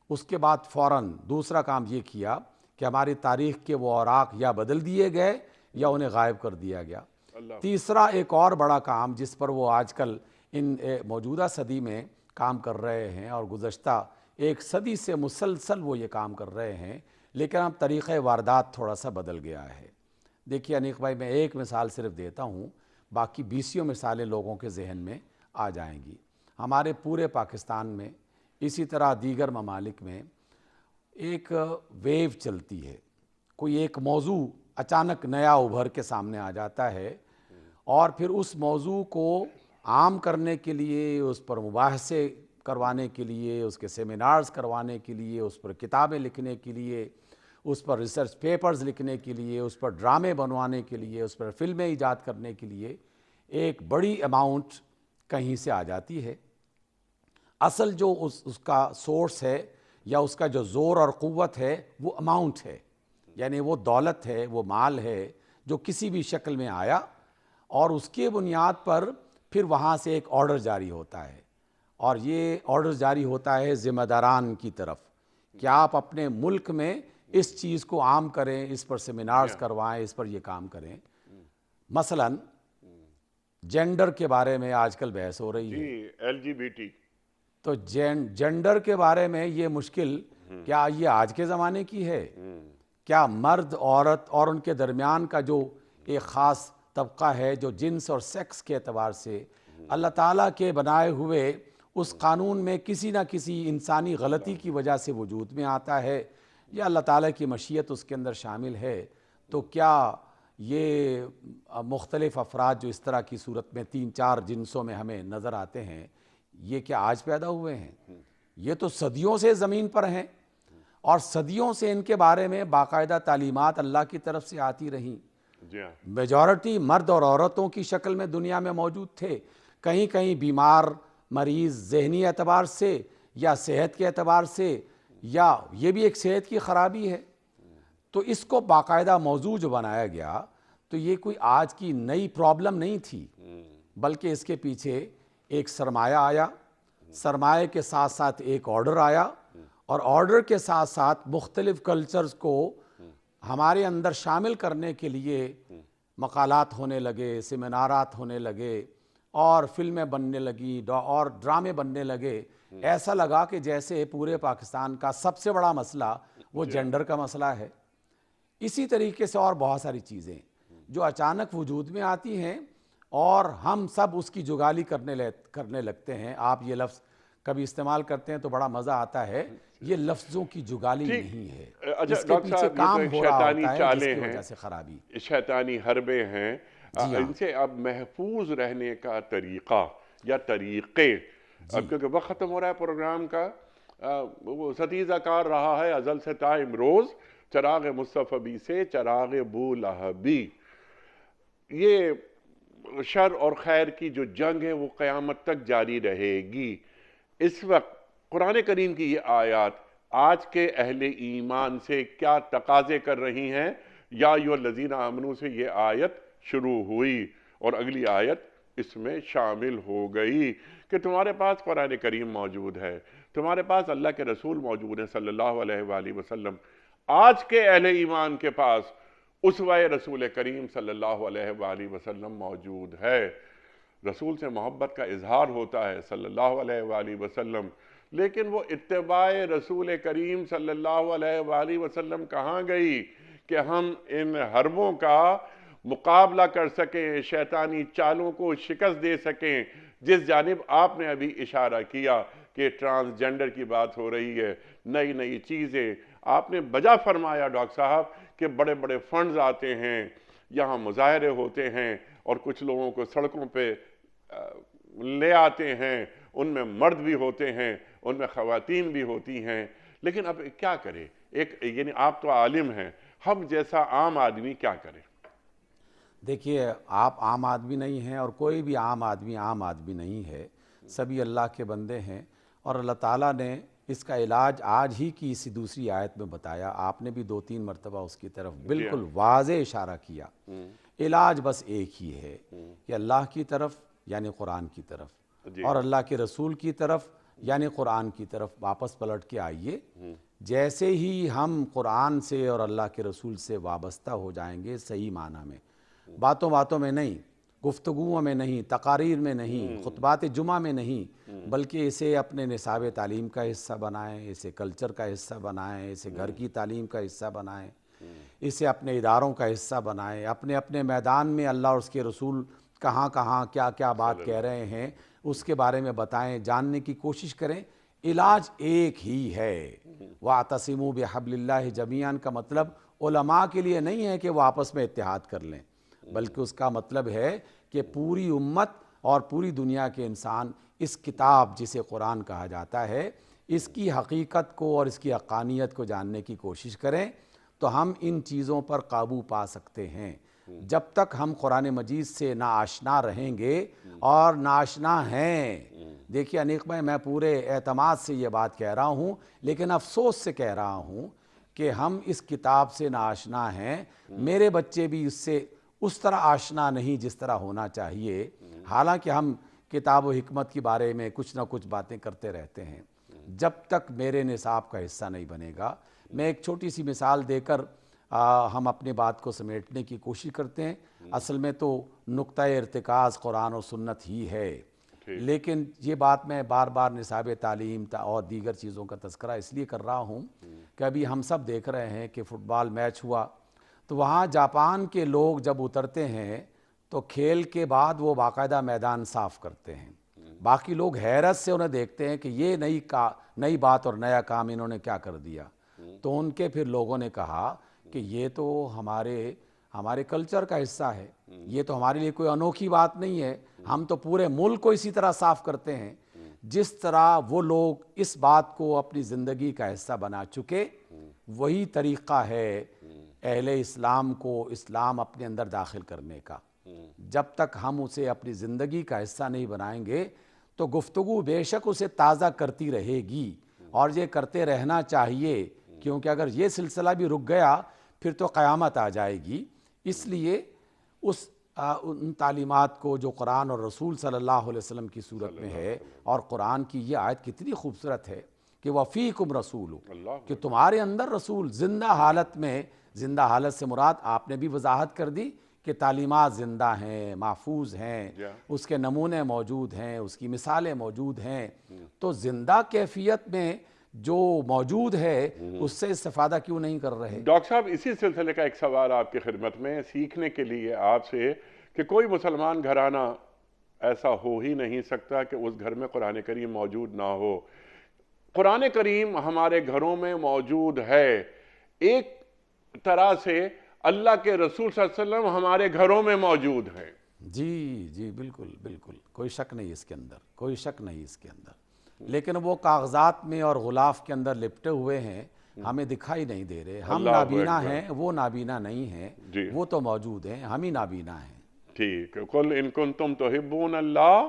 اس کے بعد فوراً دوسرا کام یہ کیا کہ ہماری تاریخ کے وہ اوراق یا بدل دیے گئے یا انہیں غائب کر دیا گیا۔ تیسرا ایک اور بڑا کام جس پر وہ آج کل ان موجودہ صدی میں کام کر رہے ہیں، اور گزشتہ ایک صدی سے مسلسل وہ یہ کام کر رہے ہیں، لیکن اب طریقہ واردات تھوڑا سا بدل گیا ہے۔ دیکھیے انیق بھائی، میں ایک مثال صرف دیتا ہوں، باقی 20 مثالیں لوگوں کے ذہن میں آ جائیں گی۔ ہمارے پورے پاکستان میں، اسی طرح دیگر ممالک میں ایک ویو چلتی ہے، کوئی ایک موضوع اچانک نیا ابھر کے سامنے آ جاتا ہے، اور پھر اس موضوع کو عام کرنے کے لیے، اس پر مباحثے کروانے کے لیے، اس کے سیمینارز کروانے کے لیے، اس پر کتابیں لکھنے کے لیے، اس پر ریسرچ پیپرز لکھنے کے لیے، اس پر ڈرامے بنوانے کے لیے، اس پر فلمیں ایجاد کرنے کے لیے ایک بڑی اماؤنٹ کہیں سے آ جاتی ہے۔ اصل جو اس کا سورس ہے یا اس کا جو زور اور قوت ہے وہ اماؤنٹ ہے، یعنی وہ دولت ہے، وہ مال ہے جو کسی بھی شکل میں آیا، اور اس کے بنیاد پر پھر وہاں سے ایک آرڈر جاری ہوتا ہے، اور یہ آرڈر جاری ہوتا ہے ذمہ داران کی طرف کہ آپ اپنے ملک میں اس چیز کو عام کریں، اس پر سیمینارز کروائیں، اس پر یہ کام کریں۔ مثلا جینڈر کے بارے میں آج کل بحث ہو رہی ہے، LGBT، تو جینڈر کے بارے میں یہ مشکل کیا یہ آج کے زمانے کی ہے؟ کیا مرد عورت اور ان کے درمیان کا جو ایک خاص طبقہ ہے جو جنس اور سیکس کے اعتبار سے اللہ تعالیٰ کے بنائے ہوئے اس قانون میں کسی نہ کسی انسانی غلطی کی وجہ سے وجود میں آتا ہے، یا اللہ تعالیٰ کی مشیت اس کے اندر شامل ہے، تو کیا یہ مختلف افراد جو اس طرح کی صورت میں 3-4 جنسوں میں ہمیں نظر آتے ہیں، یہ کیا آج پیدا ہوئے ہیں؟ یہ تو صدیوں سے زمین پر ہیں، اور صدیوں سے ان کے بارے میں باقاعدہ تعلیمات اللہ کی طرف سے آتی رہیں۔ میجورٹی مرد اور عورتوں کی شکل میں دنیا میں موجود تھے، کہیں کہیں بیمار مریض ذہنی اعتبار سے یا صحت کے اعتبار سے، یا یہ بھی ایک صحت کی خرابی ہے۔ تو اس کو باقاعدہ موضوع جو بنایا گیا، تو یہ کوئی آج کی نئی پرابلم نہیں تھی، بلکہ اس کے پیچھے ایک سرمایہ آیا، سرمایہ کے ساتھ ساتھ ایک آرڈر آیا، اور آرڈر کے ساتھ ساتھ مختلف کلچرز کو ہمارے اندر شامل کرنے کے لیے مقالات ہونے لگے، سیمینارات ہونے لگے، اور فلمیں بننے لگی، اور ڈرامے بننے لگے۔ ایسا لگا کہ جیسے پورے پاکستان کا سب سے بڑا مسئلہ وہ جینڈر کا مسئلہ ہے۔ اسی طریقے سے اور بہت ساری چیزیں جو اچانک وجود میں آتی ہیں، اور ہم سب اس کی جگالی کرنے لگتے ہیں۔ آپ یہ لفظ کبھی استعمال کرتے ہیں تو بڑا مزہ آتا ہے، یہ لفظوں کی جگالی نہیں ہے، اس کے پیچھے کام ہو رہا ہوتا ہے جس کی وجہ سے خرابی۔ شیطانی حربے ہیں، ان سے اب محفوظ رہنے کا طریقہ یا طریقے اب کیونکہ وقت ختم ہو رہا ہے پروگرام کا، وہ ستیزہ کار رہا ہے ازل سے تا امروز، چراغ مصطفی سے چراغ بو لہبی۔ یہ شر اور خیر کی جو جنگ ہے وہ قیامت تک جاری رہے گی۔ اس وقت قرآن کریم کی یہ آیات آج کے اہل ایمان سے کیا تقاضے کر رہی ہیں؟ یا ایھا الذین آمنوا سے یہ آیت شروع ہوئی اور اگلی آیت اس میں شامل ہو گئی کہ تمہارے پاس قرآن کریم موجود ہے، تمہارے پاس اللہ کے رسول موجود ہیں صلی اللہ علیہ وآلہ وسلم۔ آج کے اہل ایمان کے پاس اسوہ رسول کریم صلی اللہ علیہ وآلہ وسلم موجود ہے۔ رسول سے محبت کا اظہار ہوتا ہے صلی اللہ علیہ وآلہ وسلم، لیکن وہ اتباع رسول کریم صلی اللہ علیہ وآلہ وسلم کہاں گئی کہ ہم ان حربوں کا مقابلہ کر سکیں، شیطانی چالوں کو شکست دے سکیں؟ جس جانب آپ نے ابھی اشارہ کیا کہ ٹرانسجنڈر کی بات ہو رہی ہے، نئی نئی چیزیں، آپ نے بجا فرمایا ڈاکٹر صاحب کہ بڑے بڑے فنڈز آتے ہیں، یہاں مظاہرے ہوتے ہیں اور کچھ لوگوں کو سڑکوں پہ لے آتے ہیں، ان میں مرد بھی ہوتے ہیں، ان میں خواتین بھی ہوتی ہیں، لیکن اب کیا کرے؟ یعنی آپ تو عالم ہیں، ہم جیسا عام آدمی کیا کرے؟ دیکھیے، آپ عام آدمی نہیں ہیں اور کوئی بھی عام آدمی نہیں ہے، سبھی اللہ کے بندے ہیں، اور اللہ تعالیٰ نے اس کا علاج آج ہی کی اسی دوسری آیت میں بتایا۔ آپ نے بھی 2-3 مرتبہ اس کی طرف بالکل واضح اشارہ کیا۔ علاج بس ایک ہی ہے کہ اللہ کی طرف یعنی قرآن کی طرف اور اللہ کے رسول کی طرف یعنی قرآن کی طرف واپس پلٹ کے آئیے۔ جیسے ہی ہم قرآن سے اور اللہ کے رسول سے وابستہ ہو جائیں گے صحیح معنی میں، باتوں میں نہیں، گفتگوؤں میں نہیں، تقاریر میں نہیں، خطبات جمعہ میں نہیں، بلکہ اسے اپنے نصاب تعلیم کا حصہ بنائیں، اسے کلچر کا حصہ بنائیں، اسے گھر کی تعلیم کا حصہ بنائیں، اسے اپنے اداروں کا حصہ بنائیں، اپنے اپنے میدان میں اللہ اور اس کے رسول کہاں کہاں کیا کیا بات کہہ رہے ہیں اس کے بارے میں بتائیں، جاننے کی کوشش کریں۔ علاج ایک ہی ہے، وَاعْتَصِمُوا بِحَبْلِ اللَّهِ جَمِيعًا کا مطلب علماء کے لیے نہیں ہے کہ وہ آپس میں اتحاد کر لیں، بلکہ اس کا مطلب ہے کہ پوری امت اور پوری دنیا کے انسان اس کتاب جسے قرآن کہا جاتا ہے، اس کی حقیقت کو اور اس کی حقانیت کو جاننے کی کوشش کریں، تو ہم ان چیزوں پر قابو پا سکتے ہیں۔ جب تک ہم قرآن مجید سے ناآشنا رہیں گے اور ناآشنا ہیں، دیکھیے انیق بھائی، میں پورے اعتماد سے یہ بات کہہ رہا ہوں، لیکن افسوس سے کہہ رہا ہوں کہ ہم اس کتاب سے ناآشنا ہیں۔ میرے بچے بھی اس سے اس طرح آشنا نہیں جس طرح ہونا چاہیے، حالانکہ ہم کتاب و حکمت کے بارے میں کچھ نہ کچھ باتیں کرتے رہتے ہیں۔ جب تک میرے نصاب کا حصہ نہیں بنے گا، میں ایک چھوٹی سی مثال دے کر ہم اپنی بات کو سمیٹنے کی کوشش کرتے ہیں۔ اصل میں تو نقطہ ارتکاز قرآن و سنت ہی ہے، لیکن یہ بات میں بار بار نصاب تعلیم اور دیگر چیزوں کا تذکرہ اس لیے کر رہا ہوں کہ ابھی ہم سب دیکھ رہے ہیں کہ فٹ بال میچ ہوا تو وہاں جاپان کے لوگ جب اترتے ہیں تو کھیل کے بعد وہ باقاعدہ میدان صاف کرتے ہیں، باقی لوگ حیرت سے انہیں دیکھتے ہیں کہ یہ نئی بات اور نیا کام انہوں نے کیا کر دیا۔ تو ان کے پھر لوگوں نے کہا کہ یہ تو ہمارے کلچر کا حصہ ہے، یہ تو ہمارے لیے کوئی انوکھی بات نہیں ہے، ہم تو پورے ملک کو اسی طرح صاف کرتے ہیں جس طرح وہ لوگ اس بات کو اپنی زندگی کا حصہ بنا چکے۔ وہی طریقہ ہے اہل اسلام کو اسلام اپنے اندر داخل کرنے کا۔ جب تک ہم اسے اپنی زندگی کا حصہ نہیں بنائیں گے تو گفتگو بے شک اسے تازہ کرتی رہے گی، اور یہ کرتے رہنا چاہیے، کیونکہ اگر یہ سلسلہ بھی رک گیا پھر تو قیامت آ جائے گی۔ اس لیے ان تعلیمات کو جو قرآن اور رسول صلی اللہ علیہ وسلم کی صورت میں ہے، اور قرآن کی یہ آیت کتنی خوبصورت ہے کہ وَفِيكُمْ رَسُولُ، کہ تمہارے اندر رسول زندہ حالت میں، زندہ حالت سے مراد آپ نے بھی وضاحت کر دی کہ تعلیمات زندہ ہیں، محفوظ ہیں، اس کے نمونے موجود ہیں، اس کی مثالیں موجود ہیں، تو زندہ کیفیت میں جو موجود ہے اس سے استفادہ کیوں نہیں کر رہے؟ ڈاکٹر صاحب، اسی سلسلے کا ایک سوال آپ کی خدمت میں سیکھنے کے لیے آپ سے کہ کوئی مسلمان گھرانہ ایسا ہو ہی نہیں سکتا کہ اس گھر میں قرآن کریم موجود نہ ہو۔ قرآن کریم ہمارے گھروں میں موجود ہے، ایک طرح سے اللہ کے رسول صلی اللہ علیہ وسلم ہمارے گھروں میں موجود ہیں۔ جی جی بالکل بالکل، کوئی شک نہیں اس کے اندر، کوئی شک نہیں اس کے اندر، لیکن وہ کاغذات میں اور غلاف کے اندر لپٹے ہوئے ہیں، ہمیں دکھائی نہیں دے رہے، ہم اللہ نابینا اکبر. ہیں، وہ نابینا نہیں ہیں، جی وہ تو موجود ہیں، ہم ہی نابینا ہیں۔ ٹھیک ہے. قل ان کنتم تحبون اللہ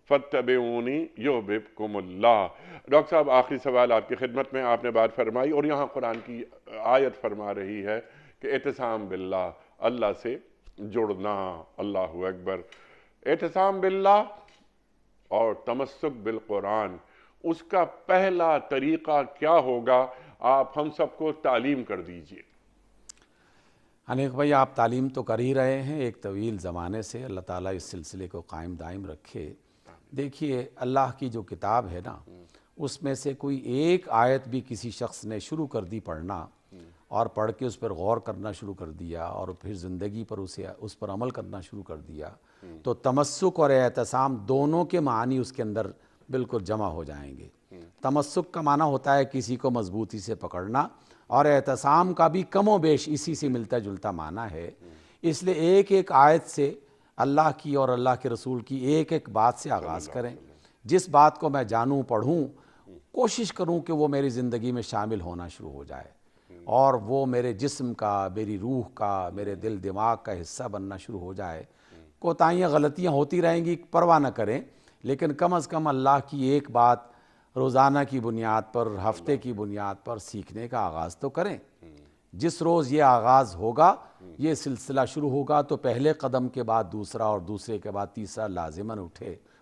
فاتبعونی یحببکم اللہ. ڈاکٹر صاحب آخری سوال آپ کی خدمت میں. آپ نے بات فرمائی اور یہاں قرآن کی آیت فرما رہی ہے کہ اعتصام باللہ، اللہ سے جڑنا. اللہ اکبر. اعتصام باللہ اور تمسک بالقرآن، اس کا پہلا طریقہ کیا ہوگا؟ آپ ہم سب کو تعلیم کر دیجئے. انیک بھائی، آپ تعلیم تو کر ہی رہے ہیں ایک طویل زمانے سے، اللہ تعالیٰ اس سلسلے کو قائم دائم رکھے۔ دیکھیے، اللہ کی جو کتاب ہے نا، اس میں سے کوئی ایک آیت بھی کسی شخص نے شروع کر دی پڑھنا اور پڑھ کے اس پر غور کرنا شروع کر دیا اور پھر زندگی پر اس پر عمل کرنا شروع کر دیا، تو تمسک اور اعتصام دونوں کے معنی اس کے اندر بالکل جمع ہو جائیں گے۔ تمسک کا معنی ہوتا ہے کسی کو مضبوطی سے پکڑنا، اور اعتصام کا بھی کم و بیش اسی سے ملتا جلتا معنی ہے۔ اس لیے ایک ایک آیت سے اللہ کی اور اللہ کے رسول کی ایک ایک بات سے آغاز کریں۔ جس بات کو میں جانوں، پڑھوں، کوشش کروں کہ وہ میری زندگی میں شامل ہونا شروع ہو جائے اور وہ میرے جسم کا، میری روح کا، میرے دل دماغ کا حصہ بننا شروع ہو جائے۔ کوتاہیاں غلطیاں ہوتی رہیں گی، پرواہ نہ کریں، لیکن کم از کم اللہ کی ایک بات روزانہ کی بنیاد پر، ہفتے کی بنیاد پر سیکھنے کا آغاز تو کریں۔ جس روز یہ آغاز ہوگا، یہ سلسلہ شروع ہوگا، تو پہلے قدم کے بعد دوسرا اور دوسرے کے بعد تیسرا لازماً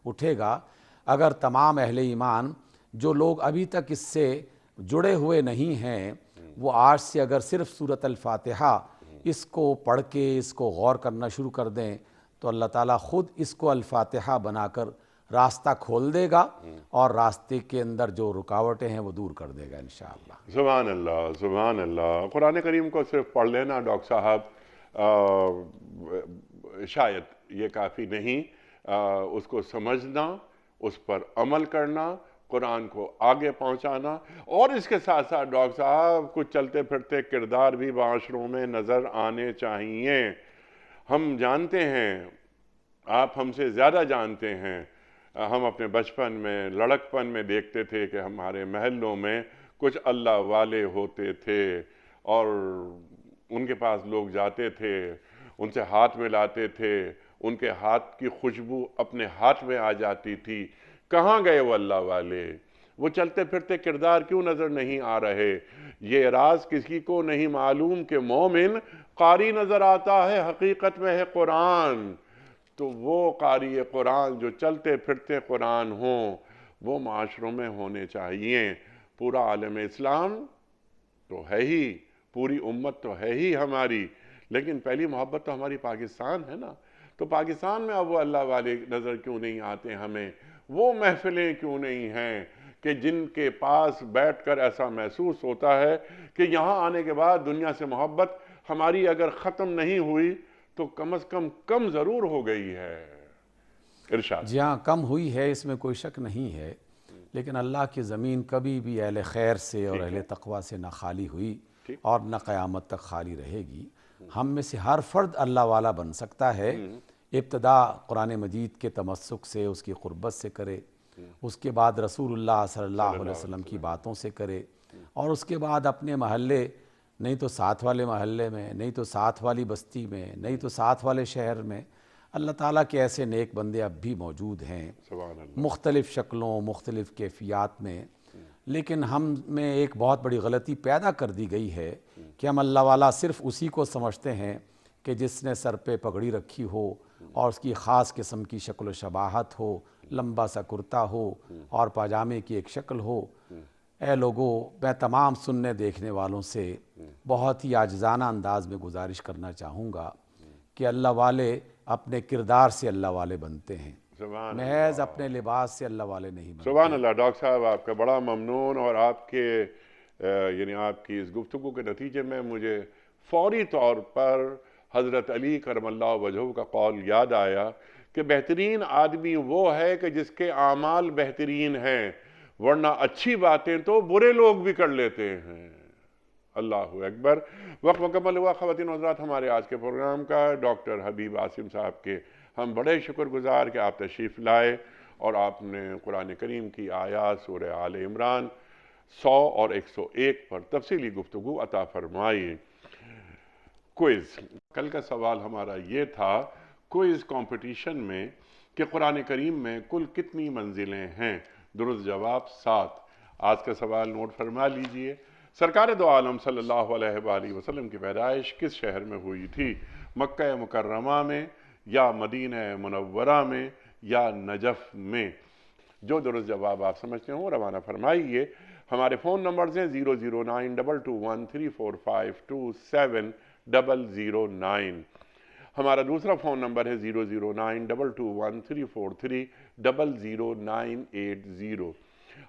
اٹھے گا۔ اگر تمام اہل ایمان جو لوگ ابھی تک اس سے جڑے ہوئے نہیں ہیں، وہ آج سے اگر صرف سورۃ الفاتحہ اس کو پڑھ کے اس کو غور کرنا شروع کر دیں، تو اللہ تعالیٰ خود اس کو الفاتحہ بنا کر راستہ کھول دے گا اور راستے کے اندر جو رکاوٹیں ہیں وہ دور کر دے گا انشاءاللہ۔ سبحان اللہ، سبحان اللہ۔ قرآن کریم کو صرف پڑھ لینا ڈاکٹر صاحب شاید یہ کافی نہیں، اس کو سمجھنا، اس پر عمل کرنا، قرآن کو آگے پہنچانا، اور اس کے ساتھ ساتھ ڈاکٹر صاحب کچھ چلتے پھرتے کردار بھی معاشروں میں نظر آنے چاہیے۔ ہم جانتے ہیں، آپ ہم سے زیادہ جانتے ہیں، ہم اپنے بچپن میں، لڑکپن میں دیکھتے تھے کہ ہمارے محلوں میں کچھ اللہ والے ہوتے تھے اور ان کے پاس لوگ جاتے تھے، ان سے ہاتھ ملاتے تھے، ان کے ہاتھ کی خوشبو اپنے ہاتھ میں آ جاتی تھی۔ کہاں گئے وہ اللہ والے؟ وہ چلتے پھرتے کردار کیوں نظر نہیں آ رہے؟ یہ راز کسی کو نہیں معلوم کہ مومن قاری نظر آتا ہے، حقیقت میں ہے قرآن۔ تو وہ قاری قرآن جو چلتے پھرتے قرآن ہوں، وہ معاشروں میں ہونے چاہیے۔ پورا عالم اسلام تو ہے ہی، پوری امت تو ہے ہی ہماری، لیکن پہلی محبت تو ہماری پاکستان ہے نا۔ تو پاکستان میں اب وہ اللہ والے نظر کیوں نہیں آتے ہمیں؟ وہ محفلیں کیوں نہیں ہیں کہ جن کے پاس بیٹھ کر ایسا محسوس ہوتا ہے کہ یہاں آنے کے بعد دنیا سے محبت ہماری اگر ختم نہیں ہوئی تو کم از کم ضرور ہو گئی ہے؟ ارشاد۔ جی ہاں، کم ہوئی ہے، اس میں کوئی شک نہیں ہے، لیکن اللہ کی زمین کبھی بھی اہل خیر سے اور اہل تقوی سے نہ خالی ہوئی اور نہ قیامت تک خالی رہے گی۔ ہم میں سے ہر فرد اللہ والا بن سکتا ہے، ابتدا قرآن مجید کے تمسک سے، اس کی قربت سے کرے، اس کے بعد رسول اللہ صلی اللہ علیہ وسلم کی باتوں سے کرے، اور اس کے بعد اپنے محلے، نہیں تو ساتھ والے محلے میں، نہیں تو ساتھ والی بستی میں، نہیں تو ساتھ والے شہر میں، اللہ تعالیٰ کے ایسے نیک بندے اب بھی موجود ہیں سبحان اللہ۔ مختلف شکلوں، مختلف کیفیات میں۔ لیکن ہم میں ایک بہت بڑی غلطی پیدا کر دی گئی ہے کہ ہم اللہ والا صرف اسی کو سمجھتے ہیں کہ جس نے سر پہ پگڑی رکھی ہو اور اس کی خاص قسم کی شکل و شباہت ہو، لمبا سا کرتا ہو اور پاجامے کی ایک شکل ہو۔ اے لوگو، میں تمام سننے دیکھنے والوں سے بہت ہی عاجزانہ انداز میں گزارش کرنا چاہوں گا کہ اللہ والے اپنے کردار سے اللہ والے بنتے ہیں، محض اپنے لباس سے اللہ والے نہیں بنتے۔ سبحان اللہ۔ ڈاکٹر صاحب آپ کا بڑا ممنون، اور آپ کے یعنی آپ کی اس گفتگو کے نتیجے میں مجھے فوری طور پر حضرت علی کرم اللہ وجہہ کا قول یاد آیا کہ بہترین آدمی وہ ہے کہ جس کے اعمال بہترین ہیں، ورنہ اچھی باتیں تو برے لوگ بھی کر لیتے ہیں۔ اللہ اکبر۔ وقت مکمل ہوا خواتین و حضرات، ہمارے آج کے پروگرام کا ڈاکٹر حبیب عاصم صاحب کے ہم بڑے شکر گزار کہ آپ تشریف لائے اور آپ نے قرآن کریم کی آیات سورہ آل عمران 100 اور 101 پر تفصیلی گفتگو عطا فرمائی۔ کوئز، کل کا سوال ہمارا یہ تھا کوئز کمپٹیشن میں کہ قرآن کریم میں کل کتنی منزلیں ہیں؟ درست جواب 7۔ آج کا سوال نوٹ فرما لیجئے۔ سرکار دو عالم صلی اللہ علیہ وآلہ وسلم کی پیدائش کس شہر میں ہوئی تھی؟ مکہ مکرمہ میں یا مدینہ منورہ میں یا نجف میں؟ جو درست جواب آپ سمجھتے ہوں روانہ فرمائیے۔ ہمارے فون نمبرز ہیں 0092213452709۔ ہمارا دوسرا فون نمبر ہے 0092213450980۔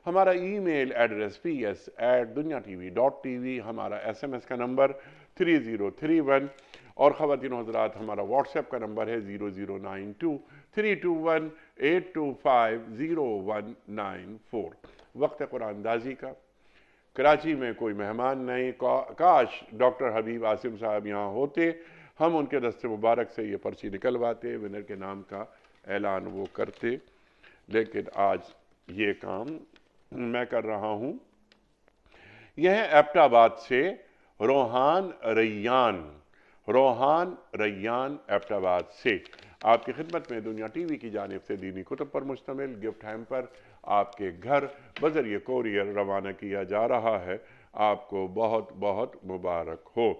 ہمارا ای میل ایڈریس ps@dunyatv.tv، ہمارا SMS کا نمبر 3031، اور خواتین و حضرات ہمارا واٹس ایپ کا نمبر ہے 0092321825019 وقت قرآن اندازی کا۔ کراچی میں کوئی مہمان نہیں، کاش ڈاکٹر حبیب عاصم صاحب یہاں ہوتے، ہم ان کے دست مبارک سے یہ پرچی نکلواتے، ونر کے نام کا اعلان وہ کرتے، لیکن آج یہ کام میں کر رہا ہوں۔ یہ ہے ایبٹ آباد سے روحان ریان ایبٹ آباد سے آپ کی خدمت میں دنیا ٹی وی کی جانب سے دینی کتب پر مشتمل گفٹ ہیمپر آپ کے گھر بذریعہ کوریئر روانہ کیا جا رہا ہے۔ آپ کو بہت بہت مبارک ہو۔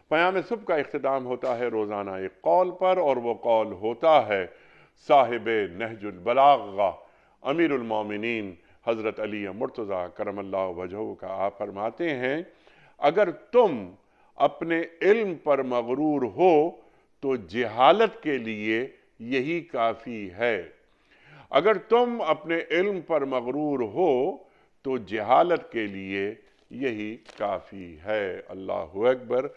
پیام صبح کا اختتام ہوتا ہے روزانہ ایک قول پر، اور وہ قول ہوتا ہے صاحب نہج البلاغہ امیر المومنین حضرت علی مرتضیٰ کرم اللہ وجہہ کا۔ آپ فرماتے ہیں اگر تم اپنے علم پر مغرور ہو تو جہالت کے لیے یہی کافی ہے۔ اگر تم اپنے علم پر مغرور ہو تو جہالت کے لیے یہی کافی ہے۔ اللہ اکبر۔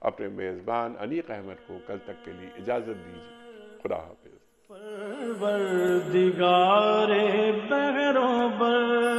اپنے میزبان انیق احمد کو کل تک کے لیے اجازت دیجیے۔ خدا حافظ۔ پروردگار بحروں پر